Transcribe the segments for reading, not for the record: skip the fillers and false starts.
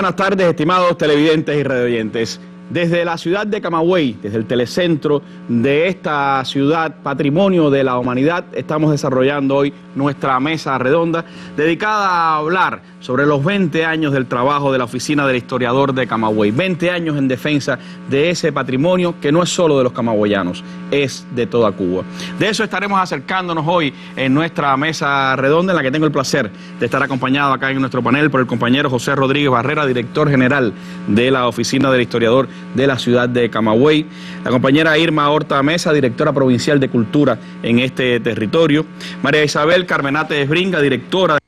buenas tardes, estimados televidentes y radioyentes. Desde la ciudad de Camagüey, desde el telecentro de esta ciudad, patrimonio de la humanidad, estamos desarrollando hoy nuestra mesa redonda dedicada a hablar sobre los 20 años del trabajo de la Oficina del Historiador de Camagüey. 20 años en defensa de ese patrimonio que no es solo de los camagüeyanos, es de toda Cuba. De eso estaremos acercándonos hoy en nuestra mesa redonda, en la que tengo el placer de estar acompañado acá en nuestro panel por el compañero José Rodríguez Barrera, director general de la Oficina del Historiador de la ciudad de Camagüey, la compañera Irma Horta Mesa, directora provincial de Cultura en este territorio, María Isabel Carmenate Esbringa, directora de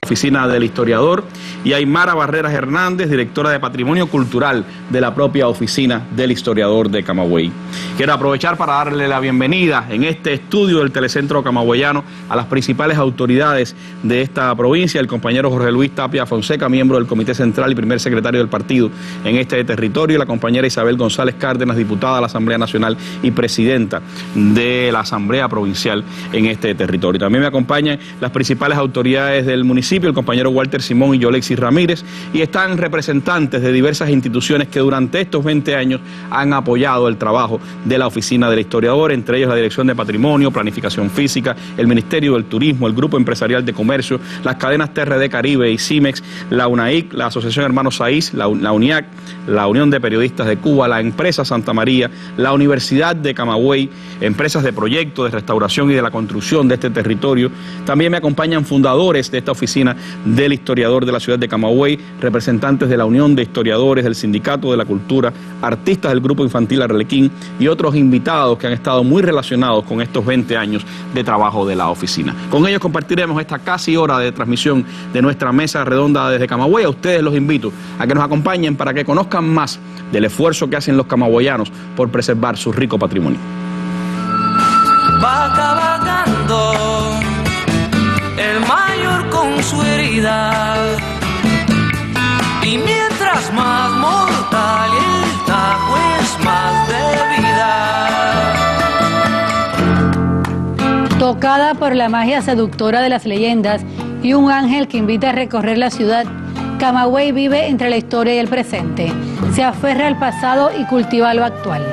la Oficina del Historiador, y Aymara Barreras Hernández, directora de Patrimonio Cultural de la propia Oficina del Historiador de Camagüey. Quiero aprovechar para darle la bienvenida en este estudio del Telecentro Camagüeyano a las principales autoridades de esta provincia, el compañero Jorge Luis Tapia Fonseca, miembro del Comité Central y primer secretario del partido en este territorio, y la compañera Isabel González Cárdenas, diputada de la Asamblea Nacional y presidenta de la Asamblea Provincial en este territorio. También me acompañan las principales autoridades del municipio, el compañero Walter Simón y Yolexis Ramírez, y están representantes de diversas instituciones que durante estos 20 años han apoyado el trabajo de la Oficina del Historiador, entre ellos la Dirección de Patrimonio, Planificación Física, el Ministerio del Turismo, el Grupo Empresarial de Comercio, las cadenas TRD Caribe y CIMEX, la UNAIC, la Asociación Hermanos Saiz, la UNIAC, la Unión de Periodistas de Cuba, la Empresa Santa María, la Universidad de Camagüey, empresas de proyecto, de restauración y de la construcción de este territorio. También me acompañan fundadores de esta Oficina del Historiador de la ciudad de Camagüey, representantes de la Unión de Historiadores, del Sindicato de la Cultura, artistas del Grupo Infantil Arlequín y otros invitados que han estado muy relacionados con estos 20 años de trabajo de la oficina. Con ellos compartiremos esta casi hora de transmisión de nuestra mesa redonda desde Camagüey. A ustedes los invito a que nos acompañen para que conozcan más del esfuerzo que hacen los camagüeyanos por preservar su rico patrimonio. Va cabalgando el mayor con su herida, y mientras más mortal el tajo es más de vida. Tocada por la magia seductora de las leyendas y un ángel que invita a recorrer la ciudad, Camagüey vive entre la historia y el presente. Se aferra al pasado y cultiva lo actual.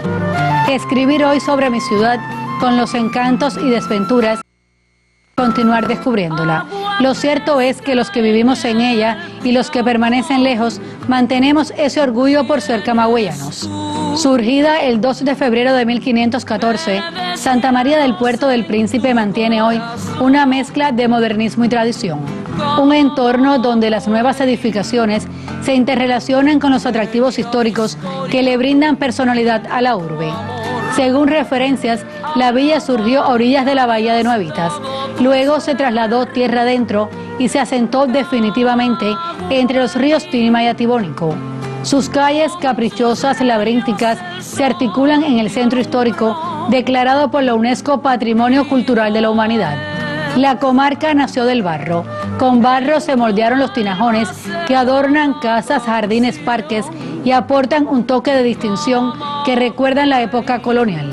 Escribir hoy sobre mi ciudad, con los encantos y desventuras, continuar descubriéndola. Lo cierto es que los que vivimos en ella y los que permanecen lejos mantenemos ese orgullo por ser camagüeyanos. Surgida el 2 de febrero de 1514, Santa María del Puerto del Príncipe mantiene hoy una mezcla de modernismo y tradición. Un entorno donde las nuevas edificaciones se interrelacionan con los atractivos históricos que le brindan personalidad a la urbe. Según referencias, la villa surgió a orillas de la bahía de Nuevitas. Luego se trasladó tierra adentro y se asentó definitivamente entre los ríos Tinima y Atibónico. Sus calles caprichosas, laberínticas, se articulan en el centro histórico, declarado por la UNESCO Patrimonio Cultural de la Humanidad. La comarca nació del barro. Con barro se moldearon los tinajones que adornan casas, jardines, parques y aportan un toque de distinción que recuerdan la época colonial.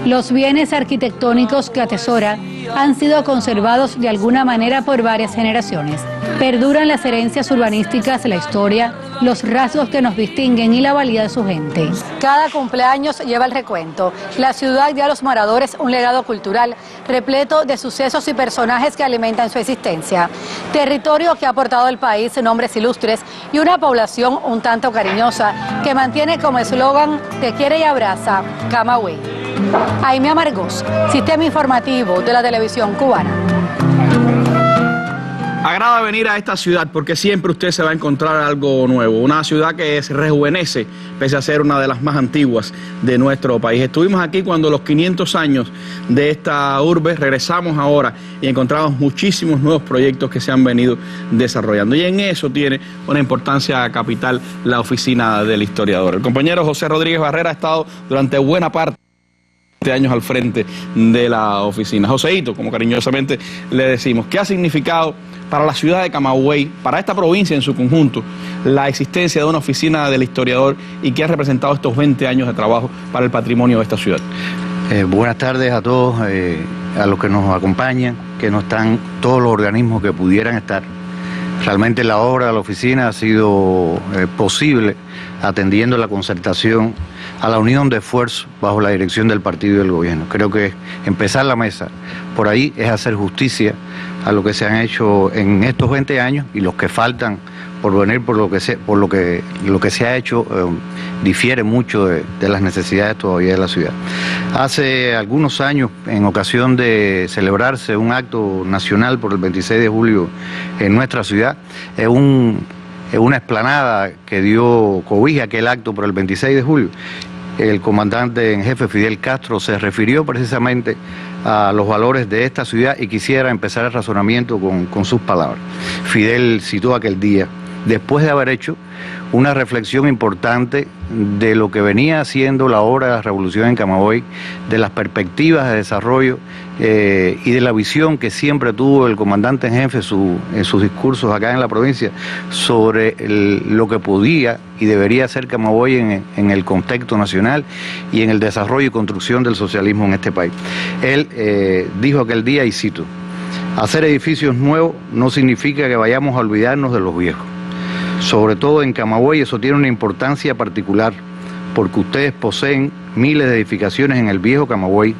Los bienes arquitectónicos que atesora han sido conservados de alguna manera por varias generaciones. Perduran las herencias urbanísticas, la historia, los rasgos que nos distinguen y la valía de su gente. Cada cumpleaños lleva el recuento. La ciudad dio a los moradores un legado cultural repleto de sucesos y personajes que alimentan su existencia. Territorio que ha aportado al país nombres ilustres y una población un tanto cariñosa que mantiene como eslogan "Te quiere y abraza, Camagüey". Aimea Margós, Sistema Informativo de la Televisión Cubana. Agrada venir a esta ciudad porque siempre usted se va a encontrar algo nuevo, una ciudad que se rejuvenece pese a ser una de las más antiguas de nuestro país. Estuvimos aquí cuando los 500 años de esta urbe, regresamos ahora y encontramos muchísimos nuevos proyectos que se han venido desarrollando, y en eso tiene una importancia capital la Oficina del Historiador. El compañero José Rodríguez Barrera ha estado durante buena parte de años al frente de la oficina. Joseito, como cariñosamente le decimos, ¿qué ha significado para la ciudad de Camagüey, para esta provincia en su conjunto, la existencia de una Oficina del Historiador, y qué ha representado estos 20 años de trabajo para el patrimonio de esta ciudad? Buenas tardes a todos, a los que nos acompañan, que no están todos los organismos que pudieran estar Realmente la obra de la oficina ha sido posible atendiendo la concertación, a la unión de esfuerzos bajo la dirección del partido y del gobierno. Creo que empezar la mesa por ahí es hacer justicia a lo que se han hecho en estos 20 años y los que faltan por venir, por lo que se ha hecho difiere mucho de las necesidades todavía de la ciudad. Hace algunos años, en ocasión de celebrarse un acto nacional por el 26 de julio en nuestra ciudad, una explanada que dio cobija a aquel acto por el 26 de julio, el comandante en jefe Fidel Castro se refirió precisamente a los valores de esta ciudad y quisiera empezar el razonamiento con sus palabras. Fidel citó aquel día, después de haber hecho una reflexión importante de lo que venía haciendo la obra de la revolución en Camagüey, de las perspectivas de desarrollo y de la visión que siempre tuvo el comandante en jefe en sus discursos acá en la provincia sobre lo que podía y debería ser Camagüey en el contexto nacional y en el desarrollo y construcción del socialismo en este país. Él dijo aquel día, y cito: hacer edificios nuevos no significa que vayamos a olvidarnos de los viejos. Sobre todo en Camagüey eso tiene una importancia particular, porque ustedes poseen miles de edificaciones en el viejo Camagüey,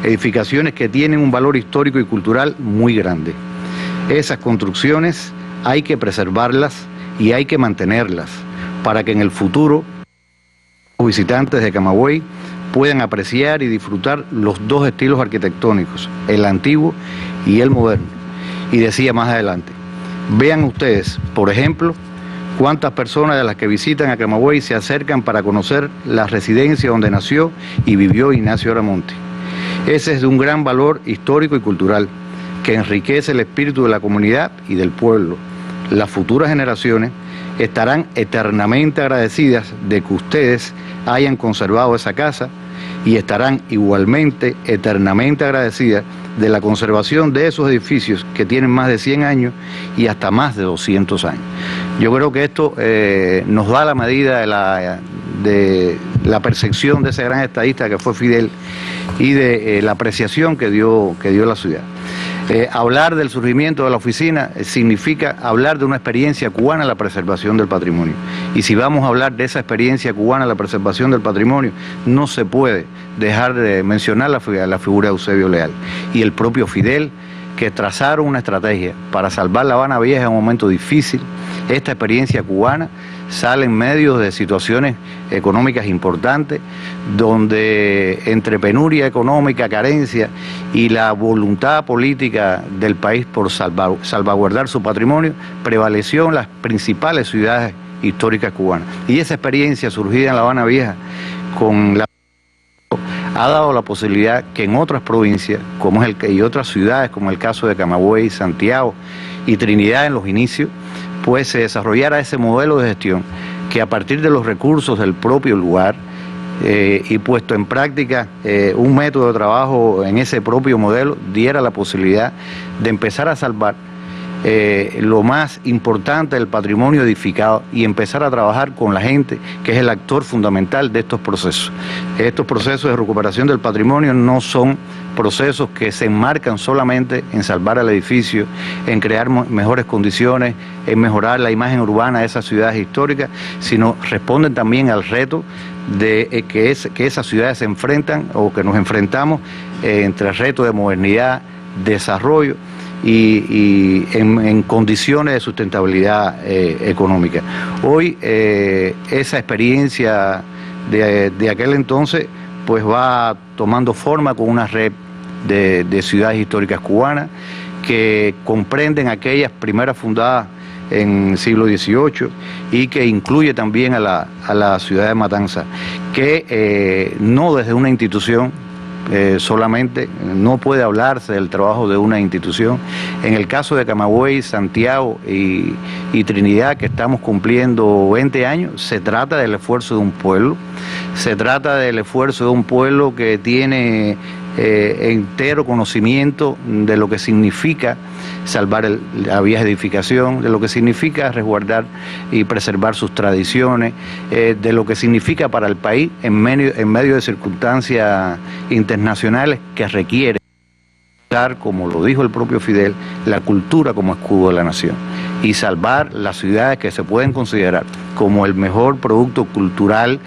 edificaciones que tienen un valor histórico y cultural muy grande. Esas construcciones hay que preservarlas y hay que mantenerlas, para que en el futuro los visitantes de Camagüey puedan apreciar y disfrutar los dos estilos arquitectónicos, el antiguo y el moderno. Y decía más adelante: vean ustedes, por ejemplo, cuántas personas de las que visitan a Camagüey se acercan para conocer la residencia donde nació y vivió Ignacio Aramonte. Ese es de un gran valor histórico y cultural, que enriquece el espíritu de la comunidad y del pueblo. Las futuras generaciones estarán eternamente agradecidas de que ustedes hayan conservado esa casa y estarán igualmente eternamente agradecidas de la conservación de esos edificios que tienen más de 100 años y hasta más de 200 años. Yo creo que esto nos da la medida de la percepción de ese gran estadista que fue Fidel y de la apreciación que dio la ciudad. Hablar del surgimiento de la oficina significa hablar de una experiencia cubana en la preservación del patrimonio. Y si vamos a hablar de esa experiencia cubana en la preservación del patrimonio, no se puede dejar de mencionar la figura de Eusebio Leal y el propio Fidel, que trazaron una estrategia para salvar La Habana Vieja en un momento difícil. Esta experiencia cubana sale en medio de situaciones económicas importantes, donde entre penuria económica, carencia y la voluntad política del país por salvaguardar su patrimonio, prevaleció en las principales ciudades históricas cubanas. Y esa experiencia surgida en La Habana Vieja ha dado la posibilidad que en otras provincias y otras ciudades, como el caso de Camagüey, Santiago y Trinidad en los inicios, pues se desarrollara ese modelo de gestión que, a partir de los recursos del propio lugar y puesto en práctica un método de trabajo en ese propio modelo, diera la posibilidad de empezar a salvar lo más importante del patrimonio edificado y empezar a trabajar con la gente, que es el actor fundamental de estos procesos. Estos procesos de recuperación del patrimonio no son procesos que se enmarcan solamente en salvar el edificio, en crear mejores condiciones, en mejorar la imagen urbana de esas ciudades históricas, sino responden también al reto de que esas ciudades se enfrentan, o que nos enfrentamos entre el reto de modernidad, desarrollo y en condiciones de sustentabilidad económica. Hoy esa experiencia de aquel entonces pues va tomando forma con una red de ciudades históricas cubanas que comprenden aquellas primeras fundadas en el siglo XVIII y que incluye también a la ciudad de Matanzas, que no desde una institución solamente, no puede hablarse del trabajo de una institución. En el caso de Camagüey, Santiago y Trinidad, que estamos cumpliendo 20 años, se trata del esfuerzo de un pueblo, se trata del esfuerzo de un pueblo que tiene entero conocimiento de lo que significa salvar la vieja edificación, de lo que significa resguardar y preservar sus tradiciones, de lo que significa para el país en medio de circunstancias internacionales que requieren, como lo dijo el propio Fidel, la cultura como escudo de la nación. y salvar las ciudades que se pueden considerar como el mejor producto cultural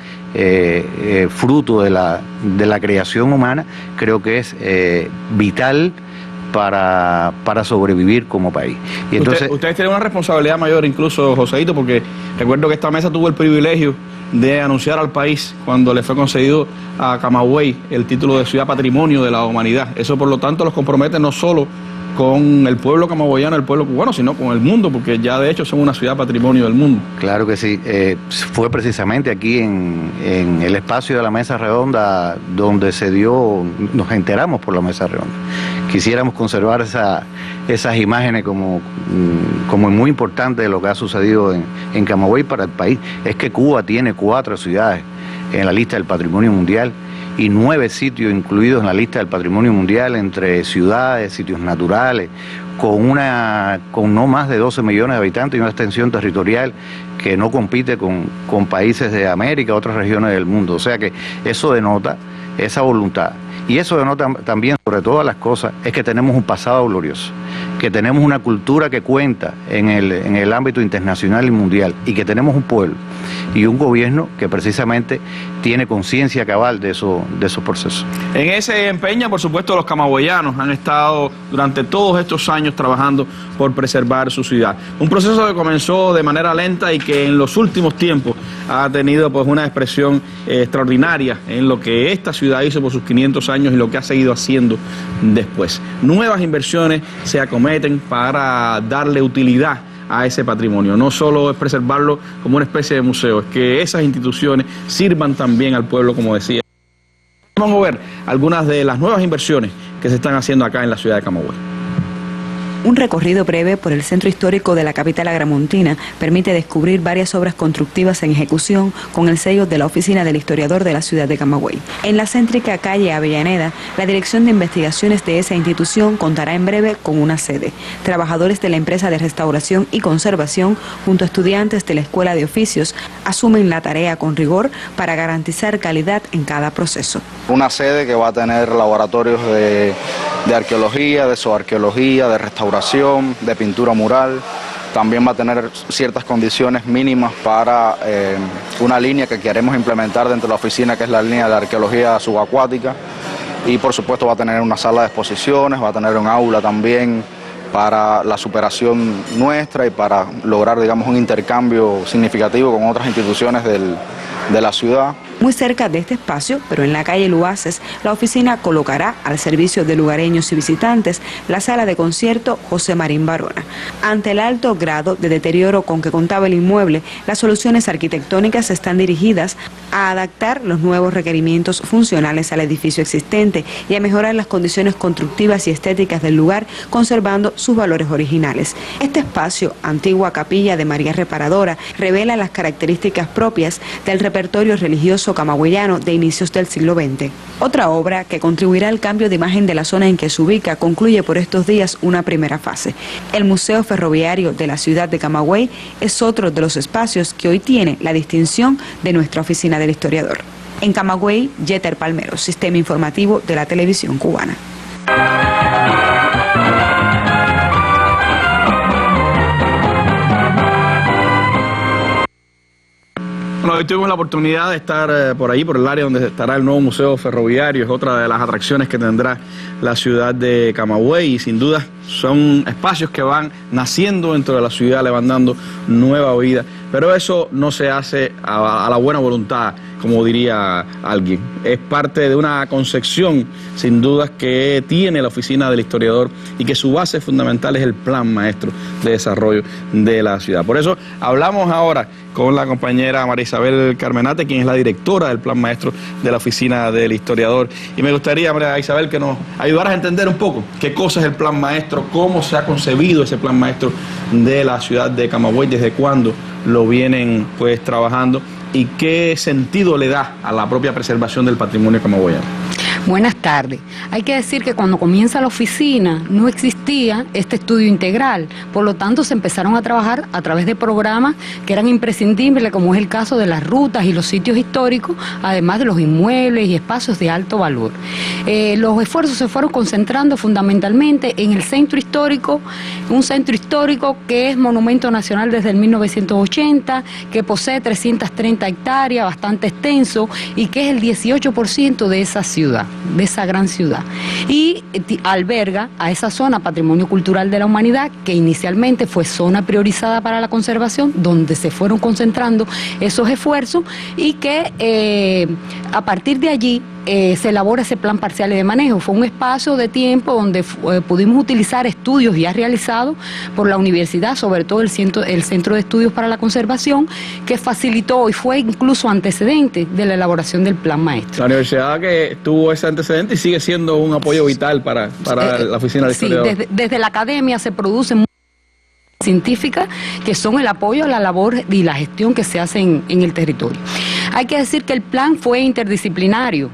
fruto de la creación humana, creo que es vital para sobrevivir como país. Y entonces, ustedes tienen una responsabilidad mayor incluso, Joséito, porque recuerdo que esta mesa tuvo el privilegio de anunciar al país cuando le fue concedido a Camagüey el título de Ciudad Patrimonio de la Humanidad. Eso por lo tanto los compromete no solo con el pueblo camagüeyano, el pueblo cubano, sino con el mundo, porque ya de hecho son una ciudad patrimonio del mundo. Claro que sí, fue precisamente aquí en el espacio de la mesa redonda donde nos enteramos por la mesa redonda. Quisiéramos conservar esas imágenes como muy importantes de lo que ha sucedido en Camagüey para el país. Es que Cuba tiene 4 ciudades en la lista del patrimonio mundial y 9 sitios incluidos en la lista del patrimonio mundial, entre ciudades, sitios naturales, con no más de 12 millones de habitantes y una extensión territorial que no compite con países de América, otras regiones del mundo. O sea que eso denota esa voluntad. Y eso denota también, sobre todas las cosas, es que tenemos un pasado glorioso, que tenemos una cultura que cuenta en el ámbito internacional y mundial, y que tenemos un pueblo y un gobierno que precisamente tiene conciencia cabal de esos procesos. En ese empeño, por supuesto, los camagüeyanos han estado durante todos estos años trabajando por preservar su ciudad. Un proceso que comenzó de manera lenta y que en los últimos tiempos ha tenido pues una expresión extraordinaria en lo que esta ciudad hizo por sus 500 años y lo que ha seguido haciendo después. Nuevas inversiones se acometen para darle utilidad a ese patrimonio. No solo es preservarlo como una especie de museo, es que esas instituciones sirvan también al pueblo, como decía. Vamos a ver algunas de las nuevas inversiones que se están haciendo acá en la ciudad de Camagüey. Un recorrido breve por el centro histórico de la capital agramontina permite descubrir varias obras constructivas en ejecución con el sello de la Oficina del Historiador de la ciudad de Camagüey. En la céntrica calle Avellaneda, la Dirección de Investigaciones de esa institución contará en breve con una sede. Trabajadores de la empresa de restauración y conservación, junto a estudiantes de la Escuela de Oficios, asumen la tarea con rigor para garantizar calidad en cada proceso. Una sede que va a tener laboratorios de arqueología, de zooarqueología, de restauración, de pintura mural. También va a tener ciertas condiciones mínimas para una línea que queremos implementar dentro de la oficina, que es la línea de arqueología subacuática. Y por supuesto va a tener una sala de exposiciones, va a tener un aula también para la superación nuestra y para lograr, digamos, un intercambio significativo con otras instituciones de la ciudad. Muy cerca de este espacio, pero en la calle Luaces, la oficina colocará al servicio de lugareños y visitantes la sala de concierto José Marín Barona. Ante el alto grado de deterioro con que contaba el inmueble, las soluciones arquitectónicas están dirigidas a adaptar los nuevos requerimientos funcionales al edificio existente y a mejorar las condiciones constructivas y estéticas del lugar, conservando sus valores originales. Este espacio, antigua capilla de María Reparadora, revela las características propias del repertorio religioso camagüeyano de inicios del siglo XX. Otra obra que contribuirá al cambio de imagen de la zona en que se ubica concluye por estos días una primera fase. El Museo Ferroviario de la ciudad de Camagüey es otro de los espacios que hoy tiene la distinción de nuestra Oficina del Historiador. En Camagüey, Yeter Palmero, Sistema Informativo de la Televisión Cubana. Bueno, hoy tuvimos la oportunidad de estar por allí, por el área donde estará el nuevo Museo Ferroviario. Es otra de las atracciones que tendrá la ciudad de Camagüey y sin duda son espacios que van naciendo dentro de la ciudad, le van dando nueva vida. Pero eso no se hace a la buena voluntad, como diría alguien. Es parte de una concepción, sin dudas, que tiene la Oficina del Historiador y que su base fundamental es el Plan Maestro de Desarrollo de la ciudad. Por eso hablamos ahora con la compañera María Isabel Carmenate, quien es la directora del Plan Maestro de la Oficina del Historiador. Y me gustaría, María Isabel, que nos ayudaras a entender un poco qué cosa es el Plan Maestro, cómo se ha concebido ese Plan Maestro de la ciudad de Camagüey, desde cuándo lo vienen pues trabajando y qué sentido le da a la propia preservación del patrimonio camagüeyano. Buenas tardes. Hay que decir que cuando comienza la oficina no existía este estudio integral, por lo tanto se empezaron a trabajar a través de programas que eran imprescindibles, como es el caso de las rutas y los sitios históricos, además de los inmuebles y espacios de alto valor. Los esfuerzos se fueron concentrando fundamentalmente en el centro histórico, un centro histórico que es monumento nacional desde el 1980, que posee 330 hectáreas, bastante extenso, y que es el 18% de esa ciudad, de esa gran ciudad, y alberga a esa zona Patrimonio Cultural de la Humanidad, que inicialmente fue zona priorizada para la conservación, donde se fueron concentrando esos esfuerzos, y que a partir de allí se elabora ese plan parcial de manejo. Fue un espacio de tiempo donde pudimos utilizar estudios ya realizados por la universidad, sobre todo el Centro de Estudios para la Conservación, que facilitó y fue incluso antecedente de la elaboración del plan maestro. La universidad que tuvo ese antecedente y sigue siendo un apoyo vital para la oficina de historiador. Sí, desde la academia se producen científicas que son el apoyo a la labor y la gestión que se hace en el territorio. Hay que decir que el plan fue interdisciplinario,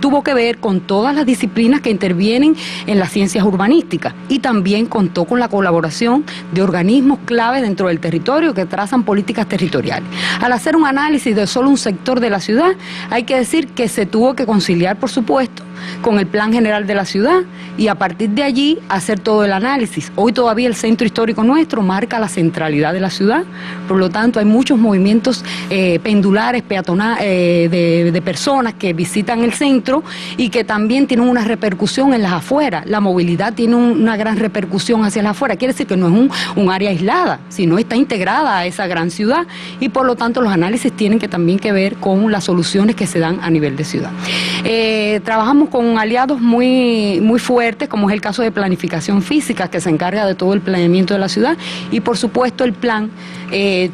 tuvo que ver con todas las disciplinas que intervienen en las ciencias urbanísticas, y también contó con la colaboración de organismos clave dentro del territorio que trazan políticas territoriales. Al hacer un análisis de solo un sector de la ciudad, hay que decir que se tuvo que conciliar, por supuesto, con el plan general de la ciudad, y a partir de allí hacer todo el análisis. Hoy todavía el centro histórico nuestro marca la centralidad de la ciudad, por lo tanto hay muchos movimientos pendulares, peatonales, de personas que visitan el centro y que también tienen una repercusión en las afueras. La movilidad tiene una gran repercusión hacia las afueras, quiere decir que no es un área aislada, sino está integrada a esa gran ciudad, y por lo tanto los análisis tienen que también que ver con las soluciones que se dan a nivel de ciudad. Trabajamos con aliados muy fuertes, como es el caso de planificación física, que se encarga de todo el planeamiento de la ciudad, y por supuesto el plan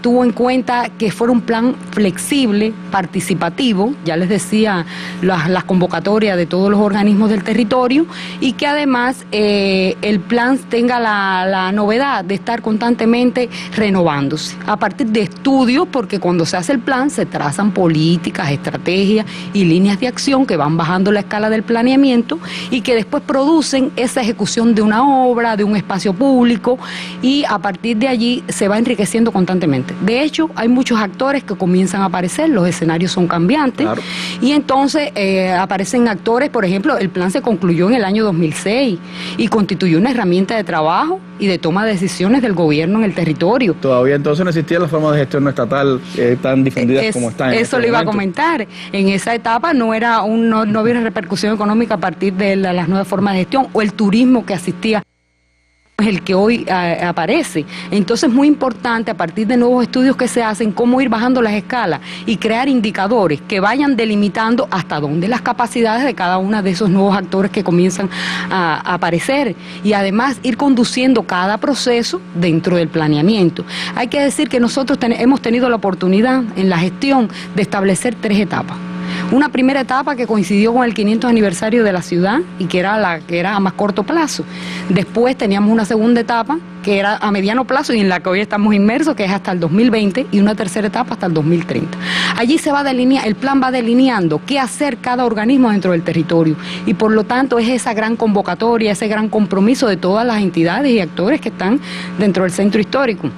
tuvo en cuenta que fuera un plan flexible, participativo, ya les decía las convocatorias de todos los organismos del territorio, y que además el plan tenga la novedad de estar constantemente renovándose a partir de estudios, porque cuando se hace el plan se trazan políticas, estrategias y líneas de acción que van bajando la escala del planeamiento y que después producen esa ejecución de una obra, de un espacio público, y a partir de allí se va enriqueciendo constantemente. De hecho, hay muchos actores que comienzan a aparecer, los escenarios son cambiantes, claro. Y entonces aparecen actores, por ejemplo, el plan se concluyó en el año 2006 y constituyó una herramienta de trabajo y de toma de decisiones del gobierno en el territorio. Todavía entonces no existía la forma de gestión no estatal tan difundida como está en eso. Lo iba a comentar. En esa etapa no había una repercusión económica a partir de las nuevas formas de gestión, o el turismo que asistía es el que hoy aparece. Entonces es muy importante, a partir de nuevos estudios que se hacen, cómo ir bajando las escalas y crear indicadores que vayan delimitando hasta dónde las capacidades de cada uno de esos nuevos actores que comienzan a aparecer, y además ir conduciendo cada proceso dentro del planeamiento. Hay que decir que nosotros hemos tenido la oportunidad en la gestión de establecer 3 etapas. Una primera etapa que coincidió con el 500 aniversario de la ciudad y que era a más corto plazo. Después teníamos una segunda etapa que era a mediano plazo y en la que hoy estamos inmersos, que es hasta el 2020, y una tercera etapa hasta el 2030. Allí el plan va delineando qué hacer cada organismo dentro del territorio, y por lo tanto es esa gran convocatoria, ese gran compromiso de todas las entidades y actores que están dentro del centro histórico.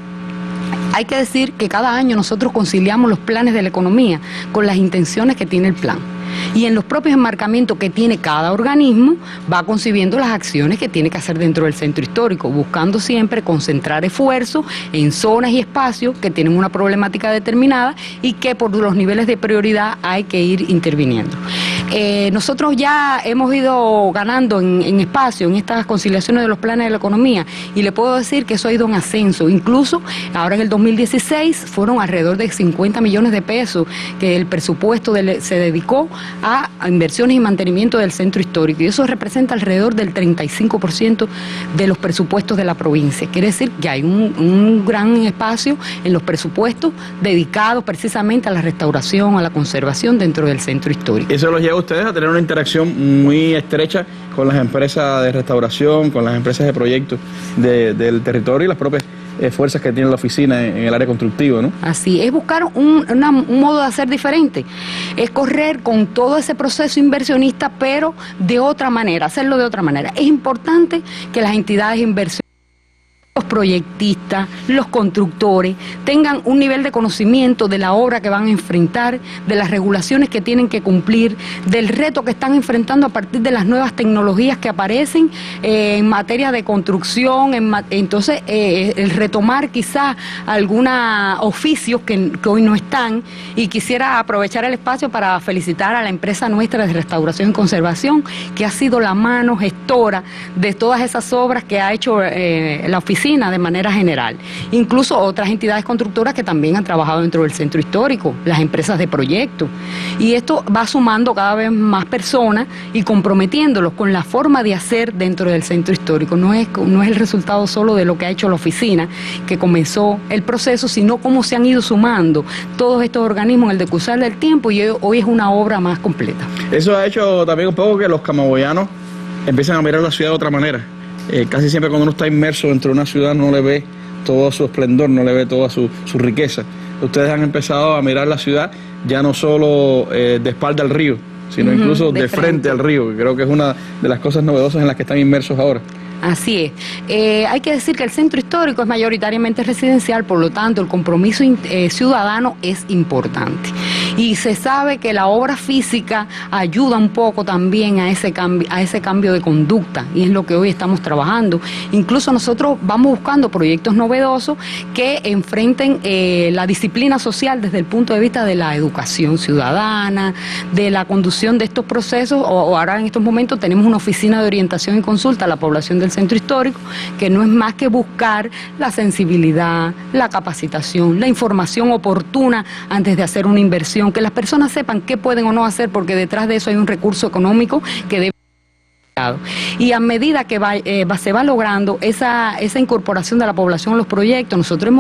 Hay que decir que cada año nosotros conciliamos los planes de la economía con las intenciones que tiene el plan. Y en los propios enmarcamientos que tiene cada organismo va concibiendo las acciones que tiene que hacer dentro del centro histórico, buscando siempre concentrar esfuerzos en zonas y espacios que tienen una problemática determinada y que por los niveles de prioridad hay que ir interviniendo. Nosotros ya hemos ido ganando en espacio en estas conciliaciones de los planes de la economía, y le puedo decir que eso ha ido en ascenso. Incluso ahora en el 2016 fueron alrededor de 50 millones de pesos que el presupuesto se dedicó a inversiones y mantenimiento del centro histórico, y eso representa alrededor del 35% de los presupuestos de la provincia. Quiere decir que hay un gran espacio en los presupuestos dedicados precisamente a la restauración, a la conservación dentro del centro histórico. Eso los lleva a ustedes a tener una interacción muy estrecha con las empresas de restauración, con las empresas de proyectos del territorio y las propias fuerzas que tiene la oficina en el área constructiva, ¿no? Así es, buscar un modo de hacer diferente, es correr con todo ese proceso inversionista, pero de otra manera, hacerlo de otra manera. Es importante que las entidades inversionistas, los proyectistas, los constructores tengan un nivel de conocimiento de la obra que van a enfrentar, de las regulaciones que tienen que cumplir, del reto que están enfrentando a partir de las nuevas tecnologías que aparecen en materia de construcción. Entonces, el retomar quizás algunos oficios que hoy no están, y quisiera aprovechar el espacio para felicitar a la empresa nuestra de restauración y conservación, que ha sido la mano gestora de todas esas obras que ha hecho la oficina de manera general. Incluso otras entidades constructoras que también han trabajado dentro del centro histórico, las empresas de proyecto. Y esto va sumando cada vez más personas y comprometiéndolos con la forma de hacer dentro del centro histórico. No es el resultado solo de lo que ha hecho la oficina, que comenzó el proceso, sino cómo se han ido sumando todos estos organismos en el decursar del tiempo, y hoy es una obra más completa. Eso ha hecho también un poco que los camagüeyanos empiecen a mirar la ciudad de otra manera. Casi siempre cuando uno está inmerso dentro de una ciudad no le ve todo su esplendor, no le ve toda su riqueza. Ustedes han empezado a mirar la ciudad ya no solo de espalda al río, sino incluso de frente al río, que creo que es una de las cosas novedosas en las que están inmersos ahora. Así es. Hay que decir que el centro histórico es mayoritariamente residencial, por lo tanto el compromiso ciudadano es importante. Y se sabe que la obra física ayuda un poco también a ese cambio de conducta, y es lo que hoy estamos trabajando. Incluso nosotros vamos buscando proyectos novedosos que enfrenten la disciplina social desde el punto de vista de la educación ciudadana, de la conducción de estos procesos. O ahora en estos momentos tenemos una oficina de orientación y consulta a la población del centro histórico, que no es más que buscar la sensibilidad, la capacitación, la información oportuna antes de hacer una inversión, que las personas sepan qué pueden o no hacer, porque detrás de eso hay un recurso económico que debe. Y a medida que se va logrando esa incorporación de la población a los proyectos, nosotros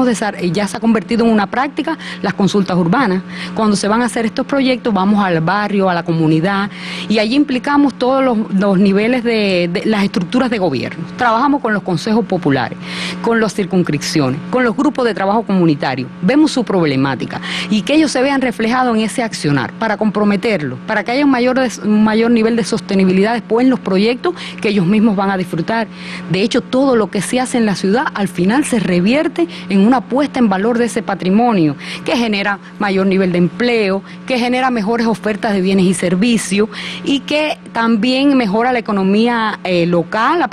ya se ha convertido en una práctica las consultas urbanas. Cuando se van a hacer estos proyectos, vamos al barrio, a la comunidad, y allí implicamos todos los niveles de las estructuras de gobierno. Trabajamos con los consejos populares, con las circunscripciones, con los grupos de trabajo comunitario. Vemos su problemática y que ellos se vean reflejados en ese accionar, para comprometerlos, para que haya un mayor nivel de sostenibilidad después en los proyectos que ellos mismos van a disfrutar. De hecho, todo lo que se hace en la ciudad al final se revierte en una puesta en valor de ese patrimonio, que genera mayor nivel de empleo, que genera mejores ofertas de bienes y servicios, y que también mejora la economía local a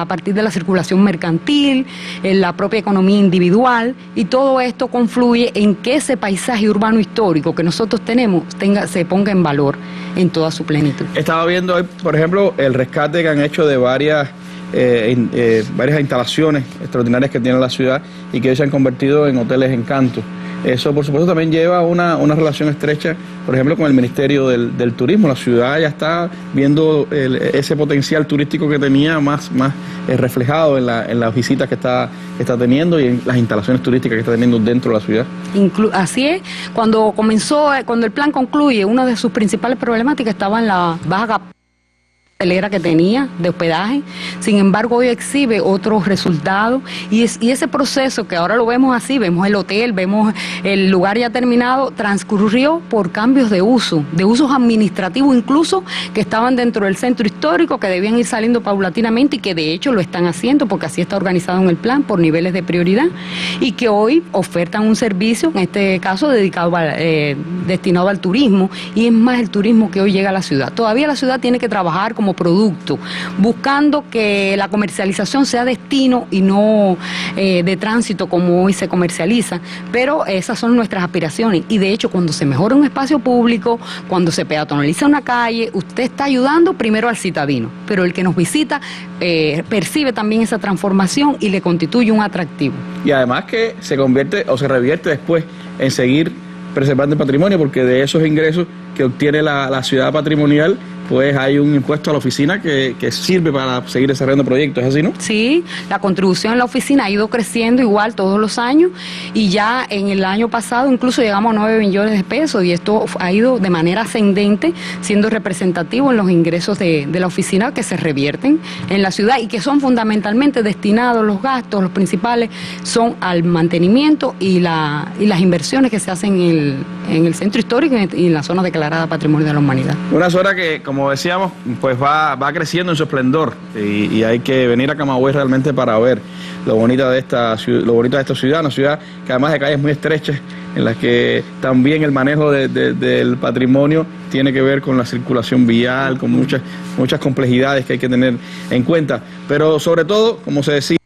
partir de la circulación mercantil, la propia economía individual, y todo esto confluye en que ese paisaje urbano histórico que nosotros tenemos se ponga en valor en toda su plenitud. Estaba viendo hoy, por ejemplo, el rescate que han hecho de varias instalaciones extraordinarias que tiene la ciudad y que hoy se han convertido en hoteles Encanto. Eso, por supuesto, también lleva una relación estrecha, por ejemplo, con el Ministerio del Turismo. La ciudad ya está viendo ese potencial turístico que tenía más reflejado en las visitas que está teniendo y en las instalaciones turísticas que está teniendo dentro de la ciudad. Así es. Cuando el plan concluye, una de sus principales problemáticas estaba en la baja que tenía de hospedaje. Sin embargo, hoy exhibe otros resultados, y ese proceso que ahora lo vemos así, vemos el hotel, vemos el lugar ya terminado, transcurrió por cambios de usos administrativos incluso, que estaban dentro del centro histórico, que debían ir saliendo paulatinamente, y que de hecho lo están haciendo porque así está organizado en el plan por niveles de prioridad, y que hoy ofertan un servicio, en este caso destinado al turismo, y es más el turismo que hoy llega a la ciudad. Todavía la ciudad tiene que trabajar como producto, buscando que la comercialización sea destino y no de tránsito como hoy se comercializa, pero esas son nuestras aspiraciones. Y de hecho, cuando se mejora un espacio público, cuando se peatonaliza una calle, usted está ayudando primero al citadino, pero el que nos visita percibe también esa transformación y le constituye un atractivo. Y además que se convierte o se revierte después en seguir preservando el patrimonio, porque de esos ingresos que obtiene la ciudad patrimonial pues hay un impuesto a la oficina que sirve para seguir desarrollando proyectos, ¿es así, no? Sí, la contribución en la oficina ha ido creciendo igual todos los años y ya en el año pasado incluso llegamos a 9 millones de pesos y esto ha ido de manera ascendente, siendo representativo en los ingresos de la oficina que se revierten en la ciudad y que son fundamentalmente destinados los gastos, los principales son al mantenimiento y las inversiones que se hacen en el centro histórico y en la zona declarada Patrimonio de la Humanidad. Una zona que, como decíamos, pues va creciendo en su esplendor y hay que venir a Camagüey realmente para ver lo bonita de esta ciudad, una ciudad que además de calles muy estrechas, en las que también el manejo del patrimonio tiene que ver con la circulación vial, con muchas complejidades que hay que tener en cuenta, pero sobre todo, como se decía,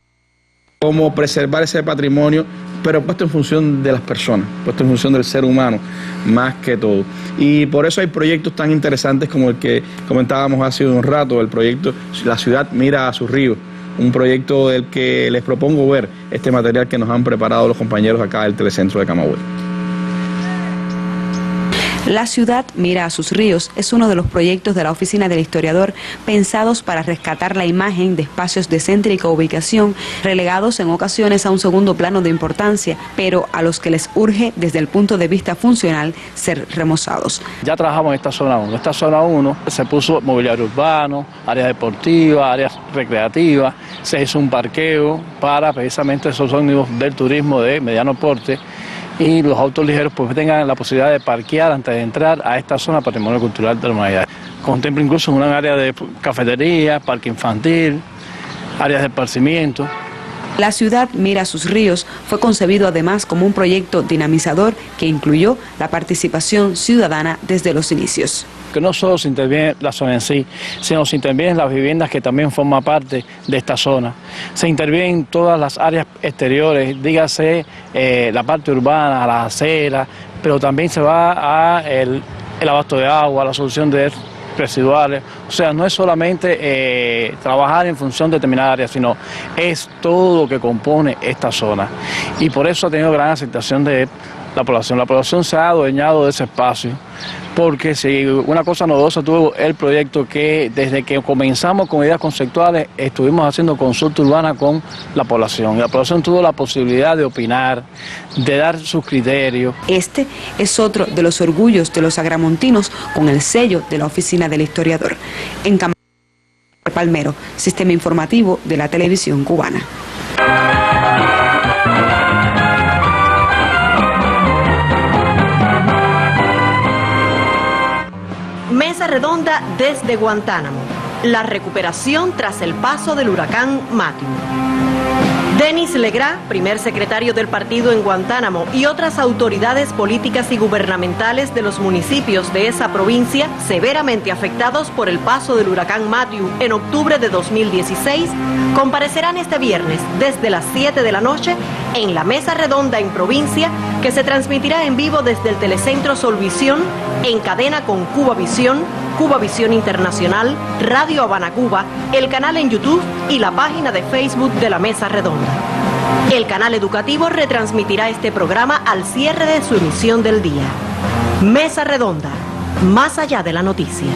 cómo preservar ese patrimonio, pero puesto en función de las personas, puesto en función del ser humano, más que todo. Y por eso hay proyectos tan interesantes como el que comentábamos hace un rato, el proyecto La Ciudad Mira a sus Ríos, un proyecto del que les propongo ver este material que nos han preparado los compañeros acá del Telecentro de Camagüey. La ciudad mira a sus ríos es uno de los proyectos de la Oficina del Historiador pensados para rescatar la imagen de espacios de céntrica ubicación, relegados en ocasiones a un segundo plano de importancia, pero a los que les urge desde el punto de vista funcional ser remozados. Ya trabajamos en esta zona 1. Esta zona 1 se puso mobiliario urbano, áreas deportivas, áreas recreativas, se hizo un parqueo para precisamente esos ómnibus del turismo de mediano porte y los autos ligeros pues tengan la posibilidad de parquear antes de entrar a esta zona Patrimonio Cultural de la Humanidad. Contempla incluso una área de cafetería, parque infantil, áreas de esparcimiento. La ciudad mira a sus ríos fue concebido además como un proyecto dinamizador que incluyó la participación ciudadana desde los inicios. Que no solo se interviene la zona en sí, sino se intervienen las viviendas que también forman parte de esta zona. Se intervienen todas las áreas exteriores, dígase la parte urbana, las aceras, pero también se va a el abasto de agua, la solución de residuales. O sea, no es solamente trabajar en función de determinada área, sino es todo lo que compone esta zona. Y por eso ha tenido gran aceptación de la población. La población se ha adueñado de ese espacio, porque si una cosa novedosa tuvo el proyecto que desde que comenzamos con ideas conceptuales estuvimos haciendo consulta urbana con la población. Y la población tuvo la posibilidad de opinar, de dar sus criterios. Este es otro de los orgullos de los agramontinos con el sello de la Oficina del Historiador. En Camagüey, Palmero, Sistema Informativo de la Televisión Cubana. Mesa redonda desde Guantánamo. La recuperación tras el paso del huracán Matthew. Denis Legrá, primer secretario del partido en Guantánamo, y otras autoridades políticas y gubernamentales de los municipios de esa provincia severamente afectados por el paso del huracán Matthew en octubre de 2016, comparecerán este viernes desde las 7 de la noche en la Mesa Redonda en Provincia, que se transmitirá en vivo desde el Telecentro Solvisión, en cadena con Cubavisión, Cubavisión Internacional, Radio Habana Cuba, el canal en YouTube y la página de Facebook de la Mesa Redonda. El canal educativo retransmitirá este programa al cierre de su emisión del día. Mesa Redonda, más allá de la noticia.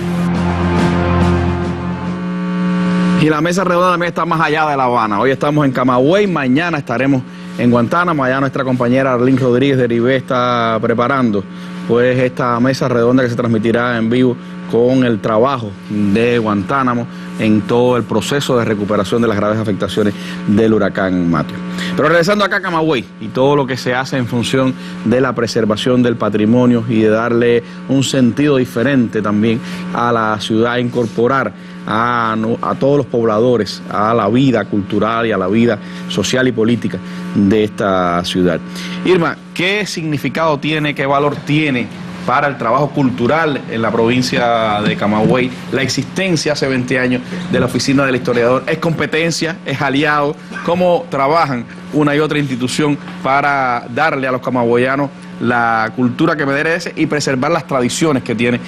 Y la Mesa Redonda también está más allá de La Habana. Hoy estamos en Camagüey, mañana estaremos en Guantánamo. Allá nuestra compañera Arlene Rodríguez de Ribé está preparando pues esta Mesa Redonda que se transmitirá en vivo con el trabajo de Guantánamo en todo el proceso de recuperación de las graves afectaciones del huracán Matthew. Pero regresando acá a Camagüey y todo lo que se hace en función de la preservación del patrimonio y de darle un sentido diferente también a la ciudad, incorporar a todos los pobladores a la vida cultural y a la vida social y política de esta ciudad. Irma, ¿qué significado tiene, qué valor tiene para el trabajo cultural en la provincia de Camagüey la existencia hace 20 años de la Oficina del Historiador? ¿Es competencia? ¿Es aliado? ¿Cómo trabajan una y otra institución para darle a los camagüeyanos la cultura que merece y preservar las tradiciones que tiene?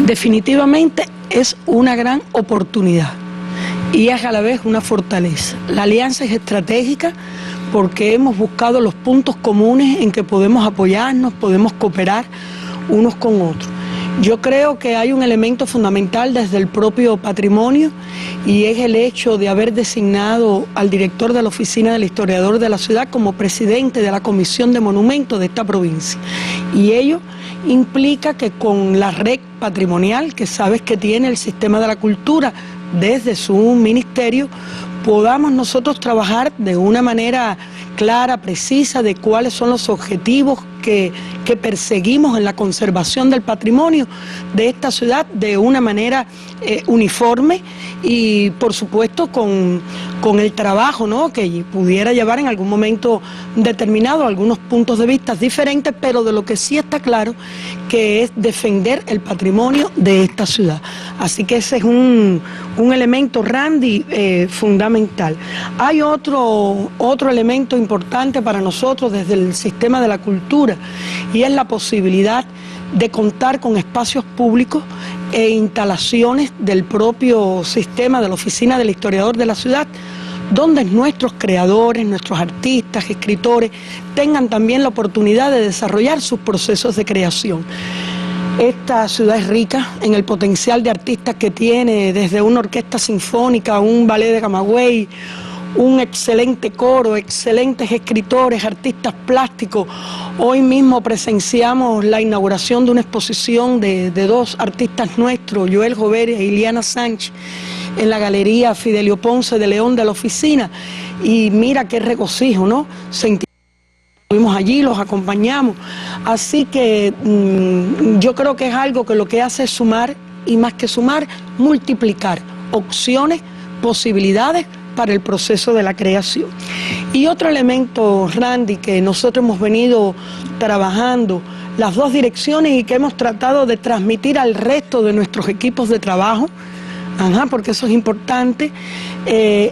Definitivamente es una gran oportunidad y es a la vez una fortaleza. La alianza es estratégica porque hemos buscado los puntos comunes en que podemos apoyarnos, podemos cooperar unos con otros. Yo creo que hay un elemento fundamental desde el propio patrimonio y es el hecho de haber designado al director de la Oficina del Historiador de la Ciudad como presidente de la Comisión de Monumentos de esta provincia. Y ello implica que con la red patrimonial que sabes que tiene el Sistema de la Cultura desde su ministerio, podamos nosotros trabajar de una manera clara, precisa, de cuáles son los objetivos que perseguimos en la conservación del patrimonio de esta ciudad de una manera uniforme y por supuesto con el trabajo, ¿no?, que pudiera llevar en algún momento determinado algunos puntos de vista diferentes, pero de lo que sí está claro que es defender el patrimonio de esta ciudad. Así que ese es un elemento, Randy, fundamental. Hay otro elemento importante para nosotros desde el sistema de la cultura y es la posibilidad de contar con espacios públicos e instalaciones del propio sistema de la Oficina del Historiador de la Ciudad, donde nuestros creadores, nuestros artistas, escritores, tengan también la oportunidad de desarrollar sus procesos de creación. Esta ciudad es rica en el potencial de artistas que tiene, desde una orquesta sinfónica, un ballet de Camagüey, un excelente coro, excelentes escritores, artistas plásticos. Hoy mismo presenciamos la inauguración de una exposición de dos artistas nuestros, Joel Jover e Iliana Sánchez, en la Galería Fidelio Ponce de León de la Oficina. Y mira qué regocijo, ¿no? Estuvimos allí, los acompañamos. Así que yo creo que es algo que lo que hace es sumar, y más que sumar, multiplicar opciones, posibilidades para el proceso de la creación. Y otro elemento, Randy, que nosotros hemos venido trabajando, las dos direcciones y que hemos tratado de transmitir al resto de nuestros equipos de trabajo, porque eso es importante,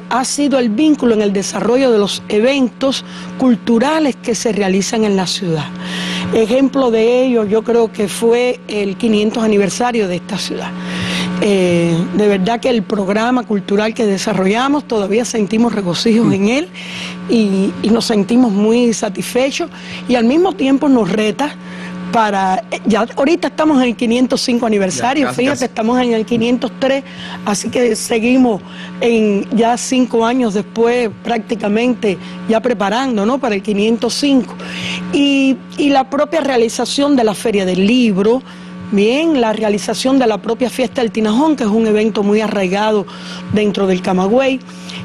ha sido el vínculo en el desarrollo de los eventos culturales que se realizan en la ciudad. Ejemplo de ello yo creo que fue el 500 aniversario de esta ciudad. De verdad que el programa cultural que desarrollamos todavía sentimos regocijos en él y nos sentimos muy satisfechos y al mismo tiempo nos reta para, ya ahorita estamos en el 505 aniversario, fíjate, estamos en el 503, así que seguimos ya 5 años después prácticamente ya preparando, ¿no?, para el 505 y la propia realización de la Feria del Libro. Bien, la realización de la propia Fiesta del Tinajón, que es un evento muy arraigado dentro del Camagüey,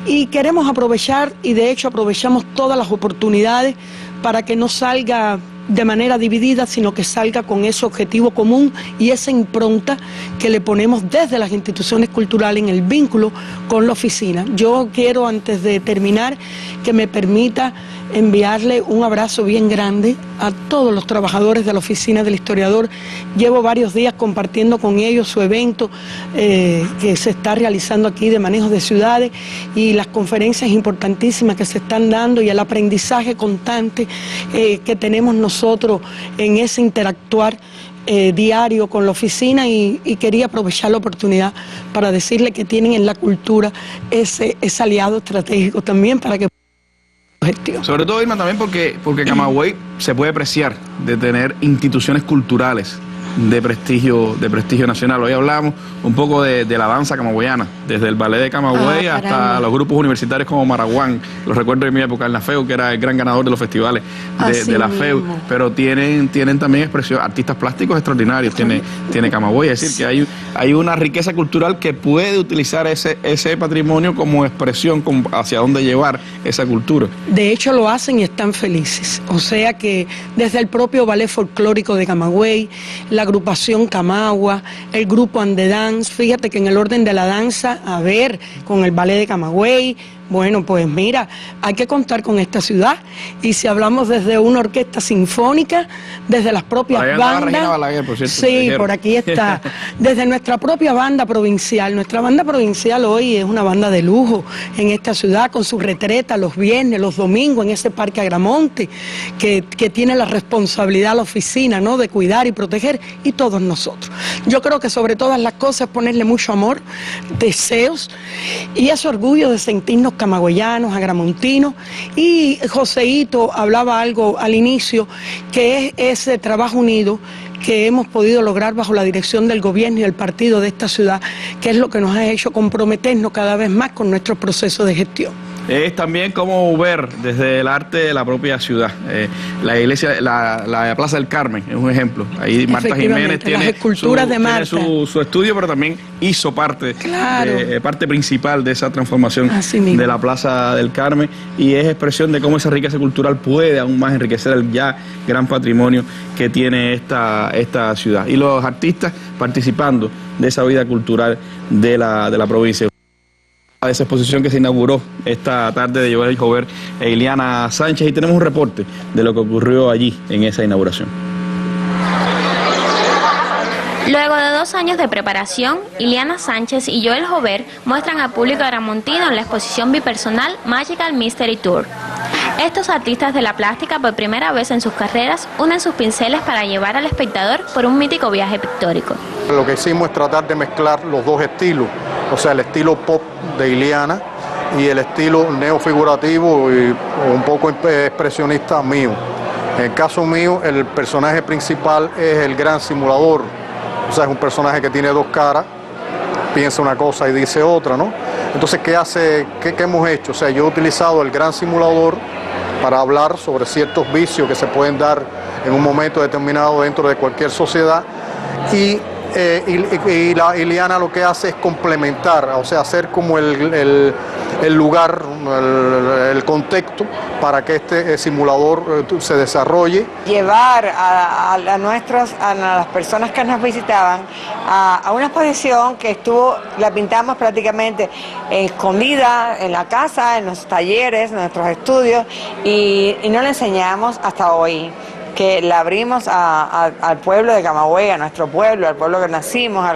y queremos aprovechar, y de hecho aprovechamos todas las oportunidades para que no salga de manera dividida, sino que salga con ese objetivo común y esa impronta que le ponemos desde las instituciones culturales en el vínculo con la oficina. Yo quiero, antes de terminar, que me permita enviarle un abrazo bien grande a todos los trabajadores de la Oficina del Historiador. Llevo varios días compartiendo con ellos su evento que se está realizando aquí de manejo de ciudades y las conferencias importantísimas que se están dando y el aprendizaje constante que tenemos nosotros en ese interactuar diario con la oficina y quería aprovechar la oportunidad para decirle que tienen en la cultura ese aliado estratégico también para que gestión. Sobre todo, Irma, también porque Camagüey se puede preciar de tener instituciones culturales de prestigio nacional. Hoy hablamos un poco de la danza camagüeyana, desde el ballet de Camagüey hasta los grupos universitarios como Maraguán. Los recuerdo de mi época en la FEU, que era el gran ganador de los festivales de la FEU, pero tienen también expresión, artistas plásticos extraordinarios, tiene Camagüey. Es decir, que hay una riqueza cultural que puede utilizar ese patrimonio como expresión hacia dónde llevar esa cultura. De hecho lo hacen y están felices. O sea que desde el propio ballet folclórico de Camagüey, la agrupación Camagua, el grupo Andedance, fíjate que en el orden de la danza, a ver, con el ballet de Camagüey, bueno, pues mira, hay que contar con esta ciudad. Y si hablamos desde una orquesta sinfónica, desde las propias bandas, Balaguer, por cierto, sí, por aquí está, desde nuestra propia banda provincial. Nuestra banda provincial hoy es una banda de lujo en esta ciudad, con su retreta los viernes, los domingos, en ese Parque Agramonte, que tiene la responsabilidad la oficina, ¿no?, de cuidar y proteger, y todos nosotros. Yo creo que sobre todas las cosas ponerle mucho amor, deseos y ese orgullo de sentirnos camagüeyanos, agramontinos. Y Joseito hablaba algo al inicio, que es ese trabajo unido que hemos podido lograr bajo la dirección del gobierno y del partido de esta ciudad, que es lo que nos ha hecho comprometernos cada vez más con nuestro proceso de gestión. Es también como ver desde el arte de la propia ciudad. La iglesia, la Plaza del Carmen es un ejemplo. Ahí Marta Jiménez tiene, las esculturas de Marta. Tiene su estudio, pero también hizo parte, parte principal de esa transformación de la Plaza del Carmen, y es expresión de cómo esa riqueza cultural puede aún más enriquecer el ya gran patrimonio que tiene esta ciudad. Y los artistas participando de esa vida cultural de la provincia. De esa exposición que se inauguró esta tarde de Joel Jover e Iliana Sánchez, y tenemos un reporte de lo que ocurrió allí en esa inauguración. Luego de 2 años de preparación, Iliana Sánchez y Joel Jover muestran al público gramontino en la exposición bipersonal Magical Mystery Tour. Estos artistas de la plástica por primera vez en sus carreras unen sus pinceles para llevar al espectador por un mítico viaje pictórico. Lo que hicimos es tratar de mezclar los dos estilos, o sea, el estilo pop de Iliana y el estilo neofigurativo y un poco expresionista mío. En el caso mío, el personaje principal es el gran simulador, o sea, es un personaje que tiene 2 caras, piensa una cosa y dice otra, ¿no? Entonces, ¿qué hemos hecho? O sea, yo he utilizado el gran simulador para hablar sobre ciertos vicios que se pueden dar en un momento determinado dentro de cualquier sociedad, y la Iliana lo que hace es complementar, o sea, hacer como el lugar, el contexto para que este simulador se desarrolle. Llevar a las personas que nos visitaban a una exposición que la pintamos prácticamente escondida en la casa, en los talleres, en nuestros estudios, y no la enseñamos hasta hoy, que la abrimos al pueblo de Camagüey, a nuestro pueblo, al pueblo que nacimos,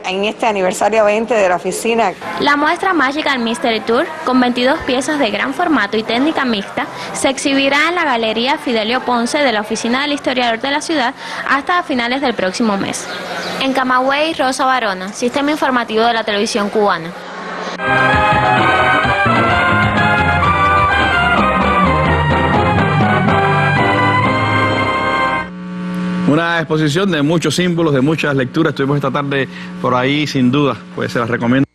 en este aniversario 20 de la oficina. La muestra Magical Mystery Tour, con 22 piezas de gran formato y técnica mixta, se exhibirá en la Galería Fidelio Ponce de la Oficina del Historiador de la Ciudad hasta finales del próximo mes. En Camagüey, Rosa Barona, Sistema Informativo de la Televisión Cubana. Una exposición de muchos símbolos, de muchas lecturas. Estuvimos esta tarde por ahí, sin duda, pues se las recomiendo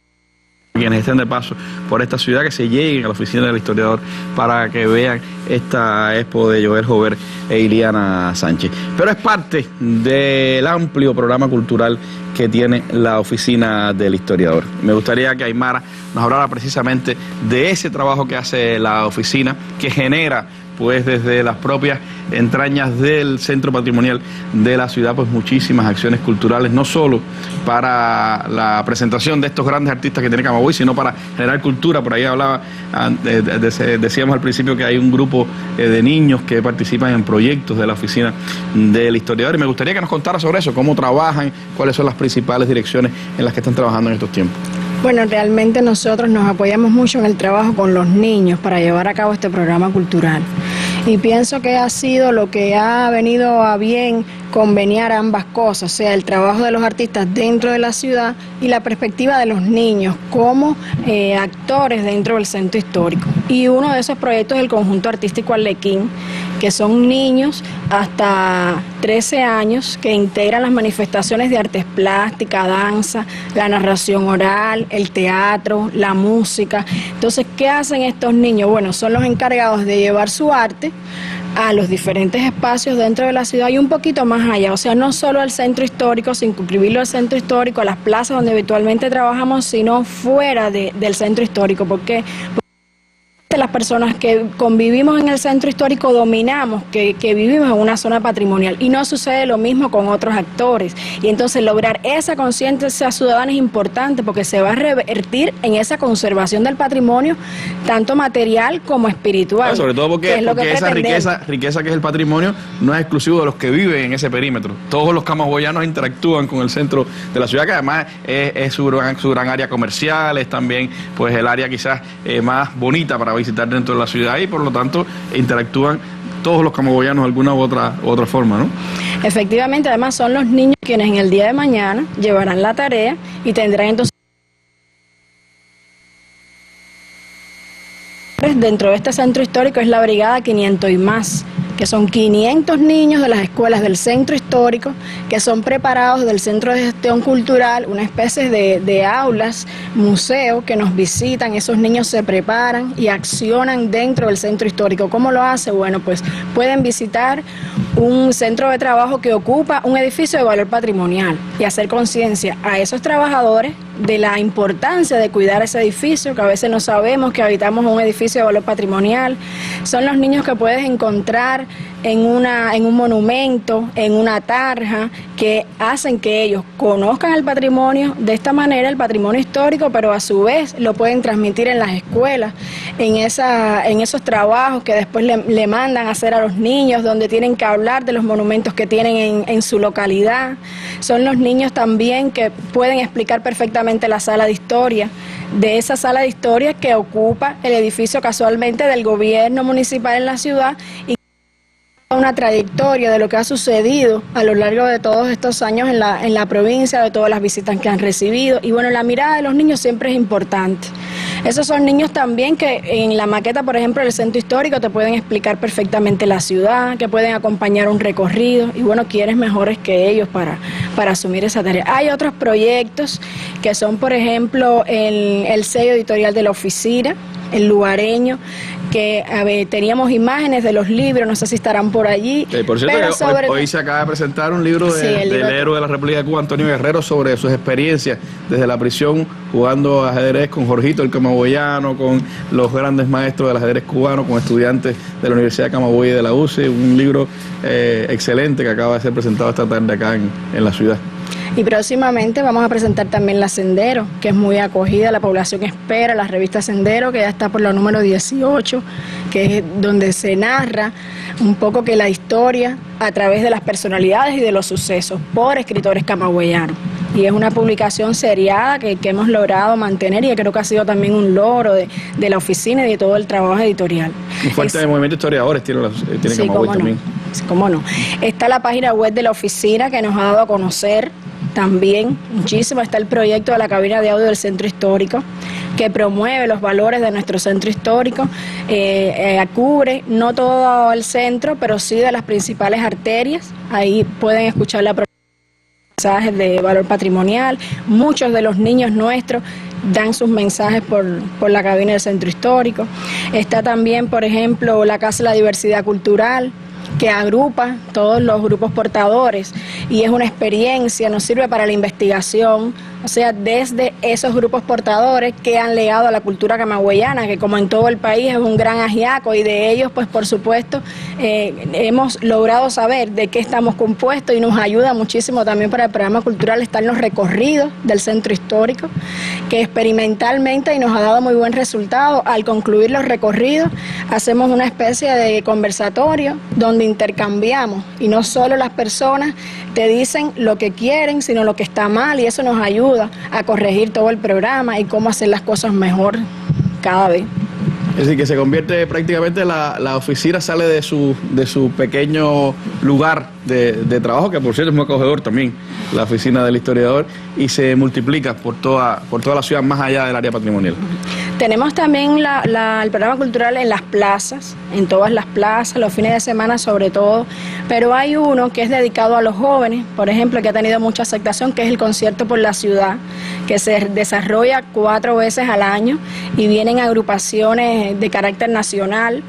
a quienes estén de paso por esta ciudad, que se lleguen a la Oficina del Historiador para que vean esta expo de Joel Jover e Iliana Sánchez. Pero es parte del amplio programa cultural que tiene la Oficina del Historiador. Me gustaría que Aymara nos hablara precisamente de ese trabajo que hace la oficina, que genera pues desde las propias entrañas del Centro Patrimonial de la ciudad, pues muchísimas acciones culturales, no solo para la presentación de estos grandes artistas que tiene Camagüey, sino para generar cultura. Por ahí hablaba, decíamos al principio que hay un grupo de niños que participan en proyectos de la Oficina del Historiador, y me gustaría que nos contara sobre eso, cómo trabajan, cuáles son las principales direcciones en las que están trabajando en estos tiempos. Bueno, realmente nosotros nos apoyamos mucho en el trabajo con los niños para llevar a cabo este programa cultural. Y pienso que ha sido lo que ha venido a bien conveniar ambas cosas, o sea, el trabajo de los artistas dentro de la ciudad y la perspectiva de los niños como actores dentro del centro histórico. Y uno de esos proyectos es el conjunto artístico Arlequín, que son niños hasta 13 años que integran las manifestaciones de artes plásticas, danza, la narración oral, el teatro, la música. Entonces, ¿qué hacen estos niños? Bueno, son los encargados de llevar su arte a los diferentes espacios dentro de la ciudad y un poquito más allá, o sea, no solo al centro histórico, sin circunscribirlo al centro histórico, a las plazas donde habitualmente trabajamos, sino fuera del centro histórico. ¿Por qué? Las personas que convivimos en el centro histórico dominamos que vivimos en una zona patrimonial, y no sucede lo mismo con otros actores, y entonces lograr esa conciencia ciudadana es importante porque se va a revertir en esa conservación del patrimonio tanto material como espiritual. Sobre todo porque esa riqueza que es el patrimonio no es exclusivo de los que viven en ese perímetro. Todos los camagüeyanos interactúan con el centro de la ciudad, que además es su gran área comercial, es también pues el área quizás más bonita para visitar dentro de la ciudad, y por lo tanto interactúan todos los camagüeyanos de alguna u otra forma, ¿no? Efectivamente, además son los niños quienes en el día de mañana llevarán la tarea y tendrán entonces dentro de este centro histórico es la brigada 500 y más, que son 500 niños de las escuelas del centro histórico, que son preparados del Centro de Gestión Cultural, una especie de aulas, museo, que nos visitan. Esos niños se preparan y accionan dentro del centro histórico. ¿Cómo lo hace? Bueno, pues pueden visitar un centro de trabajo que ocupa un edificio de valor patrimonial y hacer conciencia a esos trabajadores de la importancia de cuidar ese edificio, que a veces no sabemos que habitamos un edificio de valor patrimonial. Son los niños que puedes encontrar en un monumento, en una tarja, que hacen que ellos conozcan el patrimonio de esta manera, el patrimonio histórico, pero a su vez lo pueden transmitir en las escuelas, en esos trabajos que después le mandan a hacer a los niños, donde tienen que hablar de los monumentos que tienen en su localidad. Son los niños también que pueden explicar perfectamente la sala de historia, de esa sala de historia que ocupa el edificio casualmente del gobierno municipal en la ciudad, y una trayectoria de lo que ha sucedido a lo largo de todos estos años en la provincia, de todas las visitas que han recibido. Y bueno, la mirada de los niños siempre es importante. Esos son niños también que en la maqueta, por ejemplo, del centro histórico, te pueden explicar perfectamente la ciudad, que pueden acompañar un recorrido, y bueno, quieres mejores que ellos para asumir esa tarea. Hay otros proyectos que son, por ejemplo, el sello editorial de la oficina, El Lugareño, que teníamos imágenes de los libros, no sé si estarán por allí. Por cierto, hoy se acaba de presentar un libro del héroe de la República de Cuba, Antonio Guerrero, sobre sus experiencias desde la prisión jugando ajedrez con Jorgito, el camagüeyano, con los grandes maestros del ajedrez cubano, con estudiantes de la Universidad de Camagüey y de la UCE. Un libro excelente que acaba de ser presentado esta tarde acá en la ciudad. Y próximamente vamos a presentar también la Sendero, que es muy acogida, la población espera la revista Sendero, que ya está por la número 18, que es donde se narra un poco que la historia a través de las personalidades y de los sucesos por escritores camagüeyanos. Y es una publicación seriada que hemos logrado mantener, y creo que ha sido también un logro de la oficina y de todo el trabajo editorial. Un fuerte movimiento de historiadores tiene Camagüey también. Sí, cómo no. Está la página web de la oficina, que nos ha dado a conocer también muchísimo. Está el proyecto de la cabina de audio del centro histórico, que promueve los valores de nuestro centro histórico, cubre no todo el centro, pero sí de las principales arterias. Ahí pueden escuchar mensajes de valor patrimonial. Muchos de los niños nuestros dan sus mensajes por la cabina del centro histórico. Está también, por ejemplo, la Casa de la Diversidad Cultural, que agrupa todos los grupos portadores, y es una experiencia, nos sirve para la investigación, o sea, desde esos grupos portadores que han legado a la cultura camagüeyana, que como en todo el país es un gran ajiaco, y de ellos, pues por supuesto, hemos logrado saber de qué estamos compuestos, y nos ayuda muchísimo también para el programa cultural están los recorridos del centro histórico, que experimentalmente y nos ha dado muy buen resultado. Al concluir los recorridos, hacemos una especie de conversatorio donde intercambiamos, y no solo las personas te dicen lo que quieren, sino lo que está mal, y eso nos ayuda a corregir todo el programa y cómo hacer las cosas mejor cada vez. Es decir, que se convierte prácticamente, la oficina sale de su pequeño lugar de trabajo, que por cierto es muy acogedor también, la oficina del historiador, y se multiplica por toda la ciudad, más allá del área patrimonial. Tenemos también el programa cultural en las plazas, en todas las plazas, los fines de semana sobre todo, pero hay uno que es dedicado a los jóvenes, por ejemplo, que ha tenido mucha aceptación, que es el Concierto por la Ciudad, que se desarrolla 4 veces al año y vienen agrupaciones de carácter nacional.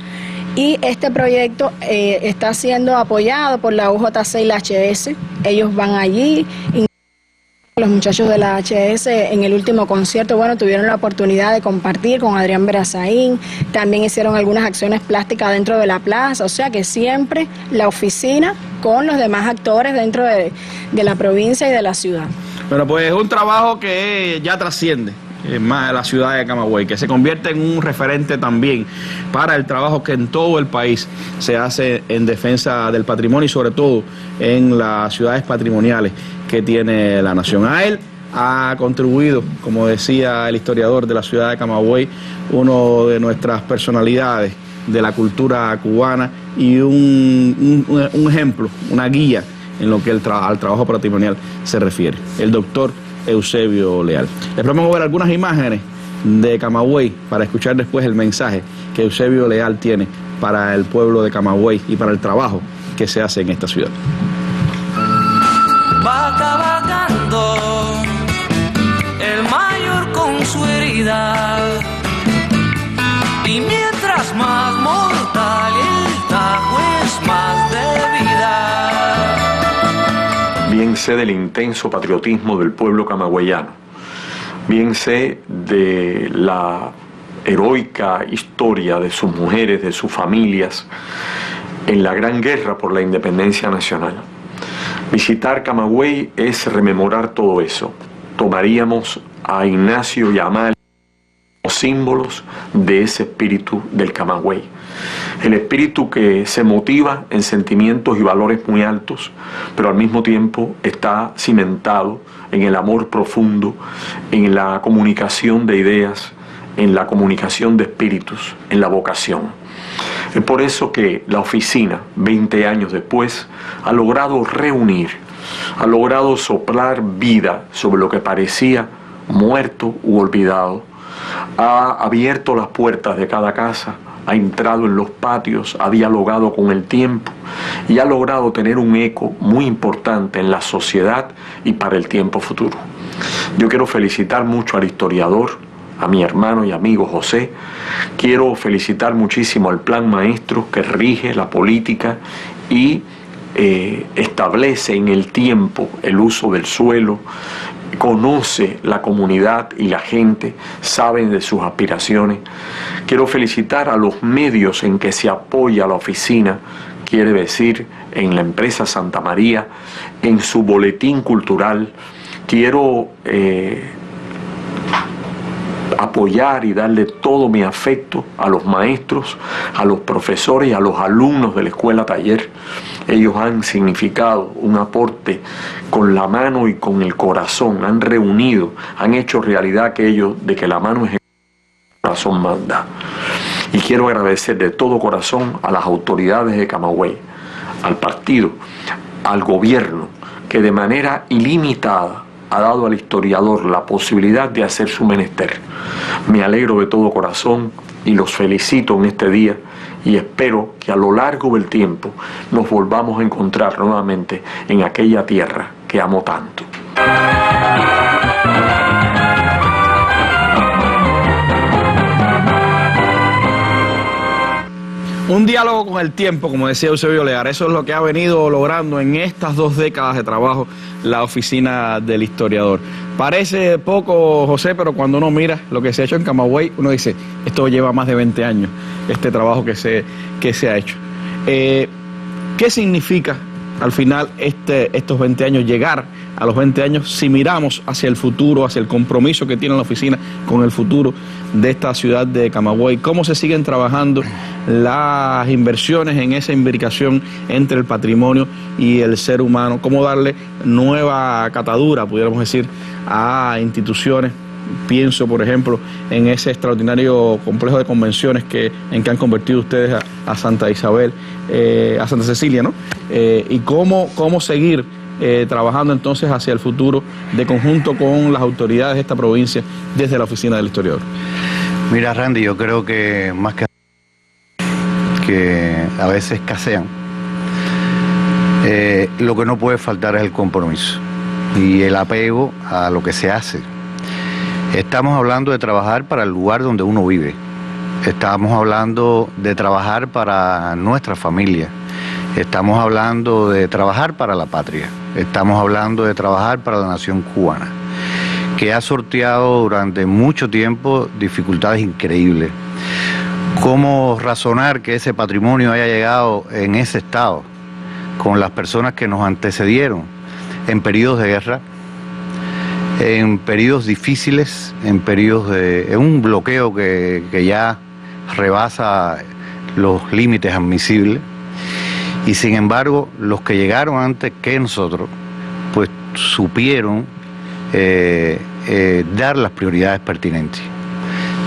Y este proyecto está siendo apoyado por la UJC y la HS. Ellos van allí. Los muchachos de la HS en el último concierto, bueno, tuvieron la oportunidad de compartir con Adrián Berazaín. También hicieron algunas acciones plásticas dentro de la plaza. O sea que siempre la oficina con los demás actores dentro de la provincia y de la ciudad. Bueno, pues es un trabajo que ya trasciende más de la ciudad de Camagüey, que se convierte en un referente también para el trabajo que en todo el país se hace en defensa del patrimonio, y sobre todo en las ciudades patrimoniales que tiene la nación. A él ha contribuido, como decía el historiador de la ciudad de Camagüey, uno de nuestras personalidades de la cultura cubana, y un ejemplo, una guía en lo que al trabajo patrimonial se refiere, el doctor Eusebio Leal. Les propongo ver algunas imágenes de Camagüey para escuchar después el mensaje que Eusebio Leal tiene para el pueblo de Camagüey y para el trabajo que se hace en esta ciudad. Va cabalgando el mayor con su herida, y mientras más mortal el tajo es más de vida. Bien sé del intenso patriotismo del pueblo camagüeyano, bien sé de la heroica historia de sus mujeres, de sus familias, en la gran guerra por la independencia nacional. Visitar Camagüey es rememorar todo eso. Tomaríamos a Ignacio y a Amalia como símbolos de ese espíritu del Camagüey. El espíritu que se motiva en sentimientos y valores muy altos, pero al mismo tiempo está cimentado en el amor profundo, en la comunicación de ideas, en la comunicación de espíritus, en la vocación. Es por eso que la oficina, 20 años después, ha logrado reunir, ha logrado soplar vida sobre lo que parecía muerto u olvidado. Ha abierto las puertas de cada casa, ha entrado en los patios, ha dialogado con el tiempo y ha logrado tener un eco muy importante en la sociedad y para el tiempo futuro. Yo quiero felicitar mucho al historiador, a mi hermano y amigo José. Quiero felicitar muchísimo al plan maestro que rige la política y establece en el tiempo el uso del suelo, conoce la comunidad y la gente, saben de sus aspiraciones. Quiero felicitar a los medios en que se apoya la oficina, quiere decir en la empresa Santa María, en su boletín cultural. Quiero apoyar y darle todo mi afecto a los maestros, a los profesores y a los alumnos de la escuela taller. Ellos han significado un aporte con la mano y con el corazón, han reunido, han hecho realidad aquello de que la mano es el corazón manda. Y quiero agradecer de todo corazón a las autoridades de Camagüey, al partido, al gobierno, que de manera ilimitada ha dado al historiador la posibilidad de hacer su menester. Me alegro de todo corazón y los felicito en este día y espero que a lo largo del tiempo nos volvamos a encontrar nuevamente en aquella tierra que amo tanto. Un diálogo con el tiempo, como decía Eusebio Lear, eso es lo que ha venido logrando en estas 2 décadas de trabajo la oficina del historiador. Parece poco, José, pero cuando uno mira lo que se ha hecho en Camagüey, uno dice, esto lleva más de 20 años, este trabajo que se ha hecho. ¿Qué significa al final estos 20 años, llegar a los 20 años, si miramos hacia el futuro, hacia el compromiso que tiene la oficina con el futuro de esta ciudad de Camagüey? ¿Cómo se siguen trabajando las inversiones en esa imbricación entre el patrimonio y el ser humano? ¿Cómo darle nueva catadura, pudiéramos decir, a instituciones? Pienso, por ejemplo, en ese extraordinario complejo de convenciones en que han convertido ustedes a Santa Isabel, a Santa Cecilia, ¿no? Y cómo seguir trabajando entonces hacia el futuro de conjunto con las autoridades de esta provincia desde la oficina del historiador. Mira, Randy, yo creo que más que a veces escasean, lo que no puede faltar es el compromiso y el apego a lo que se hace. Estamos hablando de trabajar para el lugar donde uno vive. Estamos hablando de trabajar para nuestra familia. Estamos hablando de trabajar para la patria. Estamos hablando de trabajar para la nación cubana, que ha sorteado durante mucho tiempo dificultades increíbles. ¿Cómo razonar que ese patrimonio haya llegado en ese estado con las personas que nos antecedieron en periodos de guerra, en periodos difíciles, en un bloqueo que ya rebasa los límites admisibles? Y sin embargo, los que llegaron antes que nosotros, pues supieron dar las prioridades pertinentes.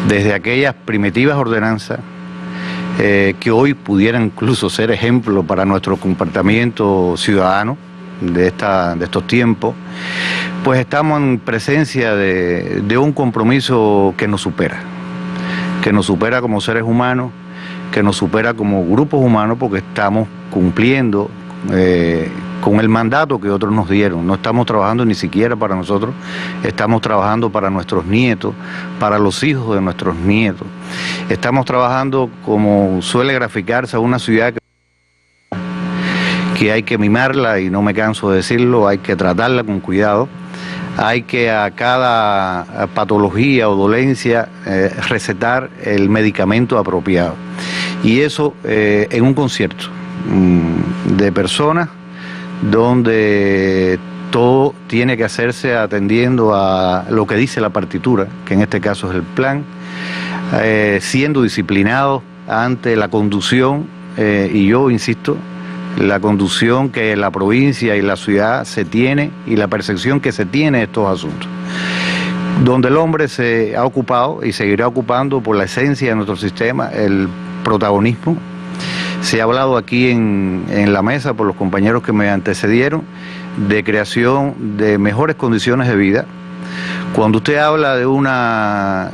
Desde aquellas primitivas ordenanzas que hoy pudieran incluso ser ejemplo para nuestro comportamiento ciudadano de estos tiempos, pues estamos en presencia de un compromiso que nos supera como seres humanos, que nos supera como grupos humanos porque estamos cumpliendo con el mandato que otros nos dieron. No estamos trabajando ni siquiera para nosotros, estamos trabajando para nuestros nietos, para los hijos de nuestros nietos. Estamos trabajando, como suele graficarse, a una ciudad que hay que mimarla, y no me canso de decirlo, hay que tratarla con cuidado, hay que a cada patología o dolencia recetar el medicamento apropiado. Y eso en un concierto de personas donde todo tiene que hacerse atendiendo a lo que dice la partitura, que en este caso es el plan, siendo disciplinados ante la conducción, y yo insisto, la conducción que la provincia y la ciudad se tiene y la percepción que se tiene de estos asuntos, donde el hombre se ha ocupado y seguirá ocupando por la esencia de nuestro sistema el protagonismo. Se ha hablado aquí en la mesa por los compañeros que me antecedieron de creación de mejores condiciones de vida. Cuando usted habla de una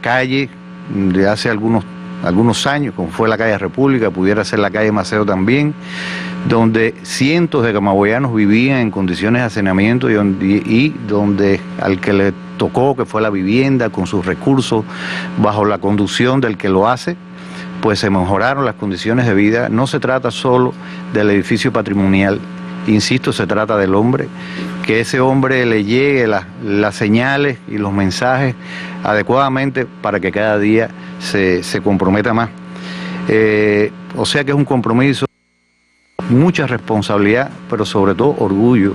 calle de hace algunos años, como fue la calle República, pudiera ser la calle Maceo también, donde cientos de camagüeyanos vivían en condiciones de hacinamiento y donde al que le tocó, que fue la vivienda, con sus recursos, bajo la conducción del que lo hace, pues se mejoraron las condiciones de vida. No se trata solo del edificio patrimonial, insisto, se trata del hombre, que ese hombre le llegue las señales y los mensajes adecuadamente para que cada día se comprometa más. O sea que es un compromiso, mucha responsabilidad, pero sobre todo orgullo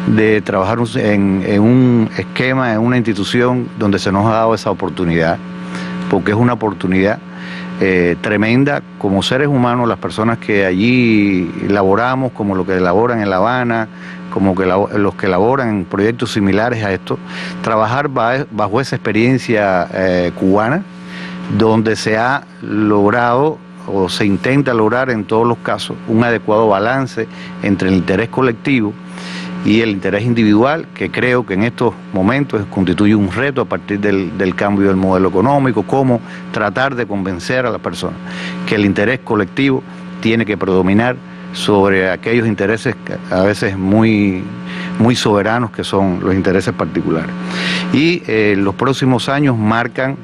de trabajar en un esquema, en una institución donde se nos ha dado esa oportunidad, porque es una oportunidad tremenda como seres humanos, las personas que allí laboramos, como los que laboran en La Habana, como que los que laboran en proyectos similares a esto, trabajar bajo esa experiencia cubana, donde se ha logrado o se intenta lograr en todos los casos un adecuado balance entre el interés colectivo y el interés individual, que creo que en estos momentos constituye un reto a partir del cambio del modelo económico, cómo tratar de convencer a las personas que el interés colectivo tiene que predominar sobre aquellos intereses a veces muy soberanos, que son los intereses particulares. Y los próximos años marcan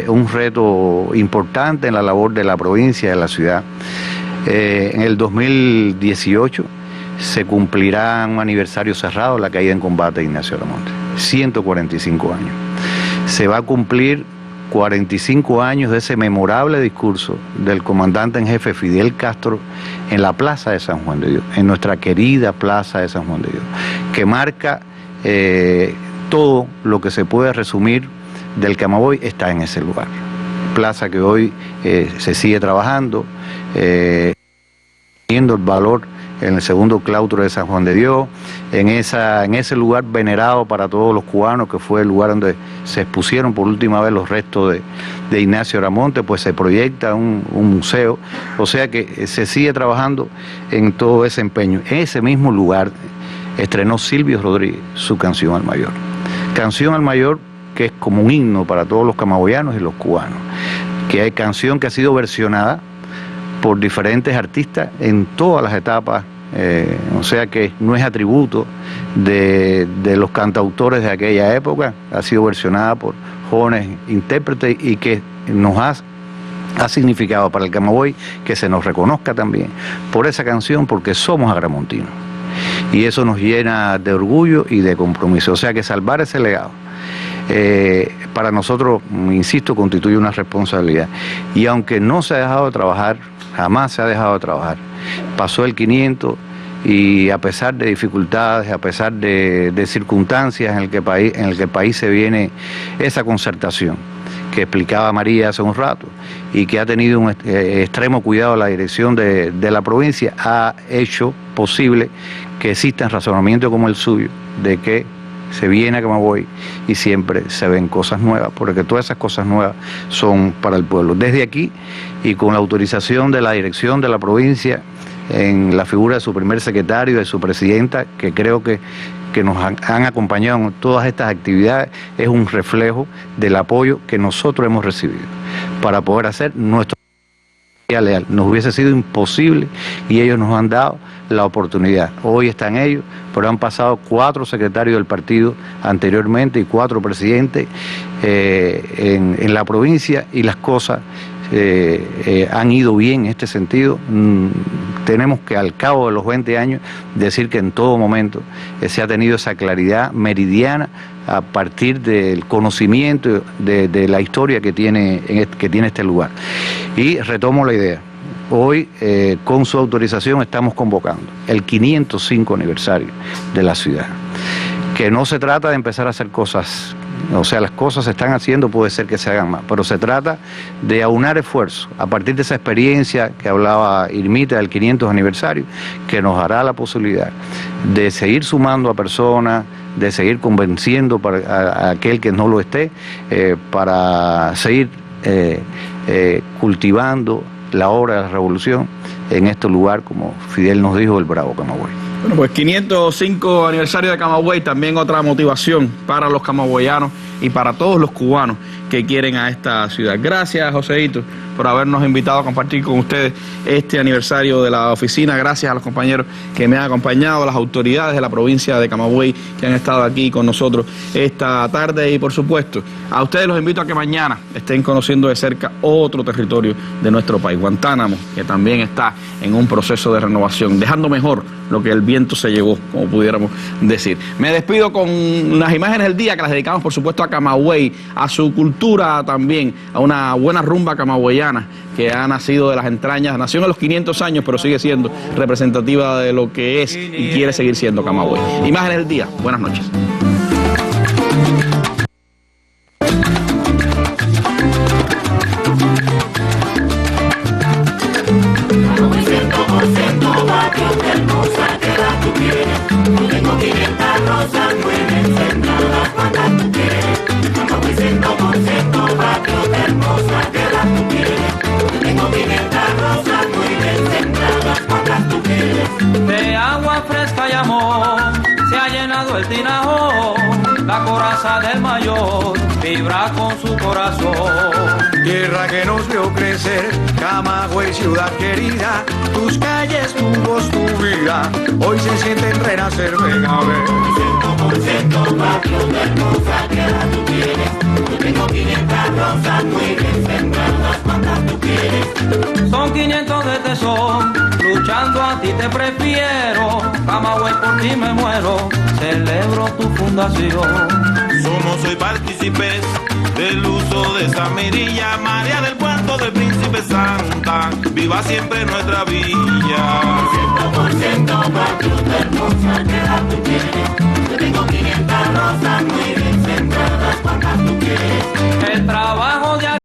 un reto importante en la labor de la provincia y de la ciudad. En el 2018 se cumplirá un aniversario cerrado de la caída en combate de Ignacio Aramonte, 145 años. Se va a cumplir 45 años de ese memorable discurso del comandante en jefe Fidel Castro en la Plaza de San Juan de Dios, en nuestra querida Plaza de San Juan de Dios, que marca todo lo que se puede resumir del Camagüey está en ese lugar. Plaza que hoy se sigue trabajando, viendo el valor en el segundo claustro de San Juan de Dios, en ese lugar venerado para todos los cubanos, que fue el lugar donde se expusieron por última vez los restos de Ignacio Aramonte, pues se proyecta un museo, o sea que se sigue trabajando en todo ese empeño. En ese mismo lugar estrenó Silvio Rodríguez su Canción al Mayor. Canción al Mayor que es como un himno para todos los camagüeyanos y los cubanos, que hay canción que ha sido versionada por diferentes artistas en todas las etapas, o sea que no es atributo de los cantautores de aquella época, ha sido versionada por jóvenes intérpretes y que nos ha significado para el Camagüey que se nos reconozca también por esa canción, porque somos agramontinos y eso nos llena de orgullo y de compromiso, o sea que salvar ese legado para nosotros, insisto, constituye una responsabilidad. Y aunque no se ha dejado de trabajar, jamás se ha dejado de trabajar, pasó el 500 y a pesar de dificultades, a pesar de circunstancias en el que el país se viene esa concertación que explicaba María hace un rato y que ha tenido un extremo cuidado la dirección de la provincia, ha hecho posible que existan razonamientos como el suyo, de que se viene a Camagüey y siempre se ven cosas nuevas, porque todas esas cosas nuevas son para el pueblo. Desde aquí y con la autorización de la dirección de la provincia, en la figura de su primer secretario, de su presidenta, que creo que nos han acompañado en todas estas actividades, es un reflejo del apoyo que nosotros hemos recibido para poder hacer nuestro leal. Nos hubiese sido imposible y ellos nos han dado la oportunidad. Hoy están ellos, pero han pasado 4 secretarios del partido anteriormente y 4 presidentes en la provincia y las cosas han ido bien en este sentido. Tenemos que al cabo de los 20 años decir que en todo momento se ha tenido esa claridad meridiana a partir del conocimiento de la historia que tiene este lugar. Y retomo la idea. Hoy, con su autorización, estamos convocando el 505 aniversario de la ciudad. Que no se trata de empezar a hacer cosas, o sea, las cosas se están haciendo, puede ser que se hagan más, pero se trata de aunar esfuerzos a partir de esa experiencia que hablaba Irmita del 500 aniversario, que nos dará la posibilidad de seguir sumando a personas, de seguir convenciendo a aquel que no lo esté, para seguir cultivando la obra de la revolución en este lugar, como Fidel nos dijo, el Bravo Camagüey. Bueno, pues 505 aniversario de Camagüey, también otra motivación para los camagüeyanos y para todos los cubanos que quieren a esta ciudad. Gracias, Joséito, por habernos invitado a compartir con ustedes este aniversario de la oficina. Gracias a los compañeros que me han acompañado, a las autoridades de la provincia de Camagüey que han estado aquí con nosotros esta tarde y, por supuesto, a ustedes los invito a que mañana estén conociendo de cerca otro territorio de nuestro país, Guantánamo, que también está en un proceso de renovación, dejando mejor lo que el viento se llevó, como pudiéramos decir. Me despido con las imágenes del día que las dedicamos, por supuesto, a Camagüey, a su cultura también, a una buena rumba camagüeyana que ha nacido de las entrañas, nació en los 500 años, pero sigue siendo representativa de lo que es y quiere seguir siendo Camagüey. Imágenes del día, buenas noches. De agua fresca y amor se ha llenado el tinajo, la coraza del mayor vibra con su corazón. Tierra que nos vio crecer, Camagüey, ciudad querida, tus calles, tu voz, tu vida, hoy se sienten renacer, ven a ver. 100% patio de hermosa tierra tú tienes, yo tengo 500 rosas muy bien sembradas, cuántas tú quieres. Son 500 de tesón, luchando a ti te prefiero, Camagüey por ti me muero, celebro tu fundación. Somos hoy partícipes del uso de esa mirilla, María del Puerto del Príncipe Santa, viva siempre nuestra villa.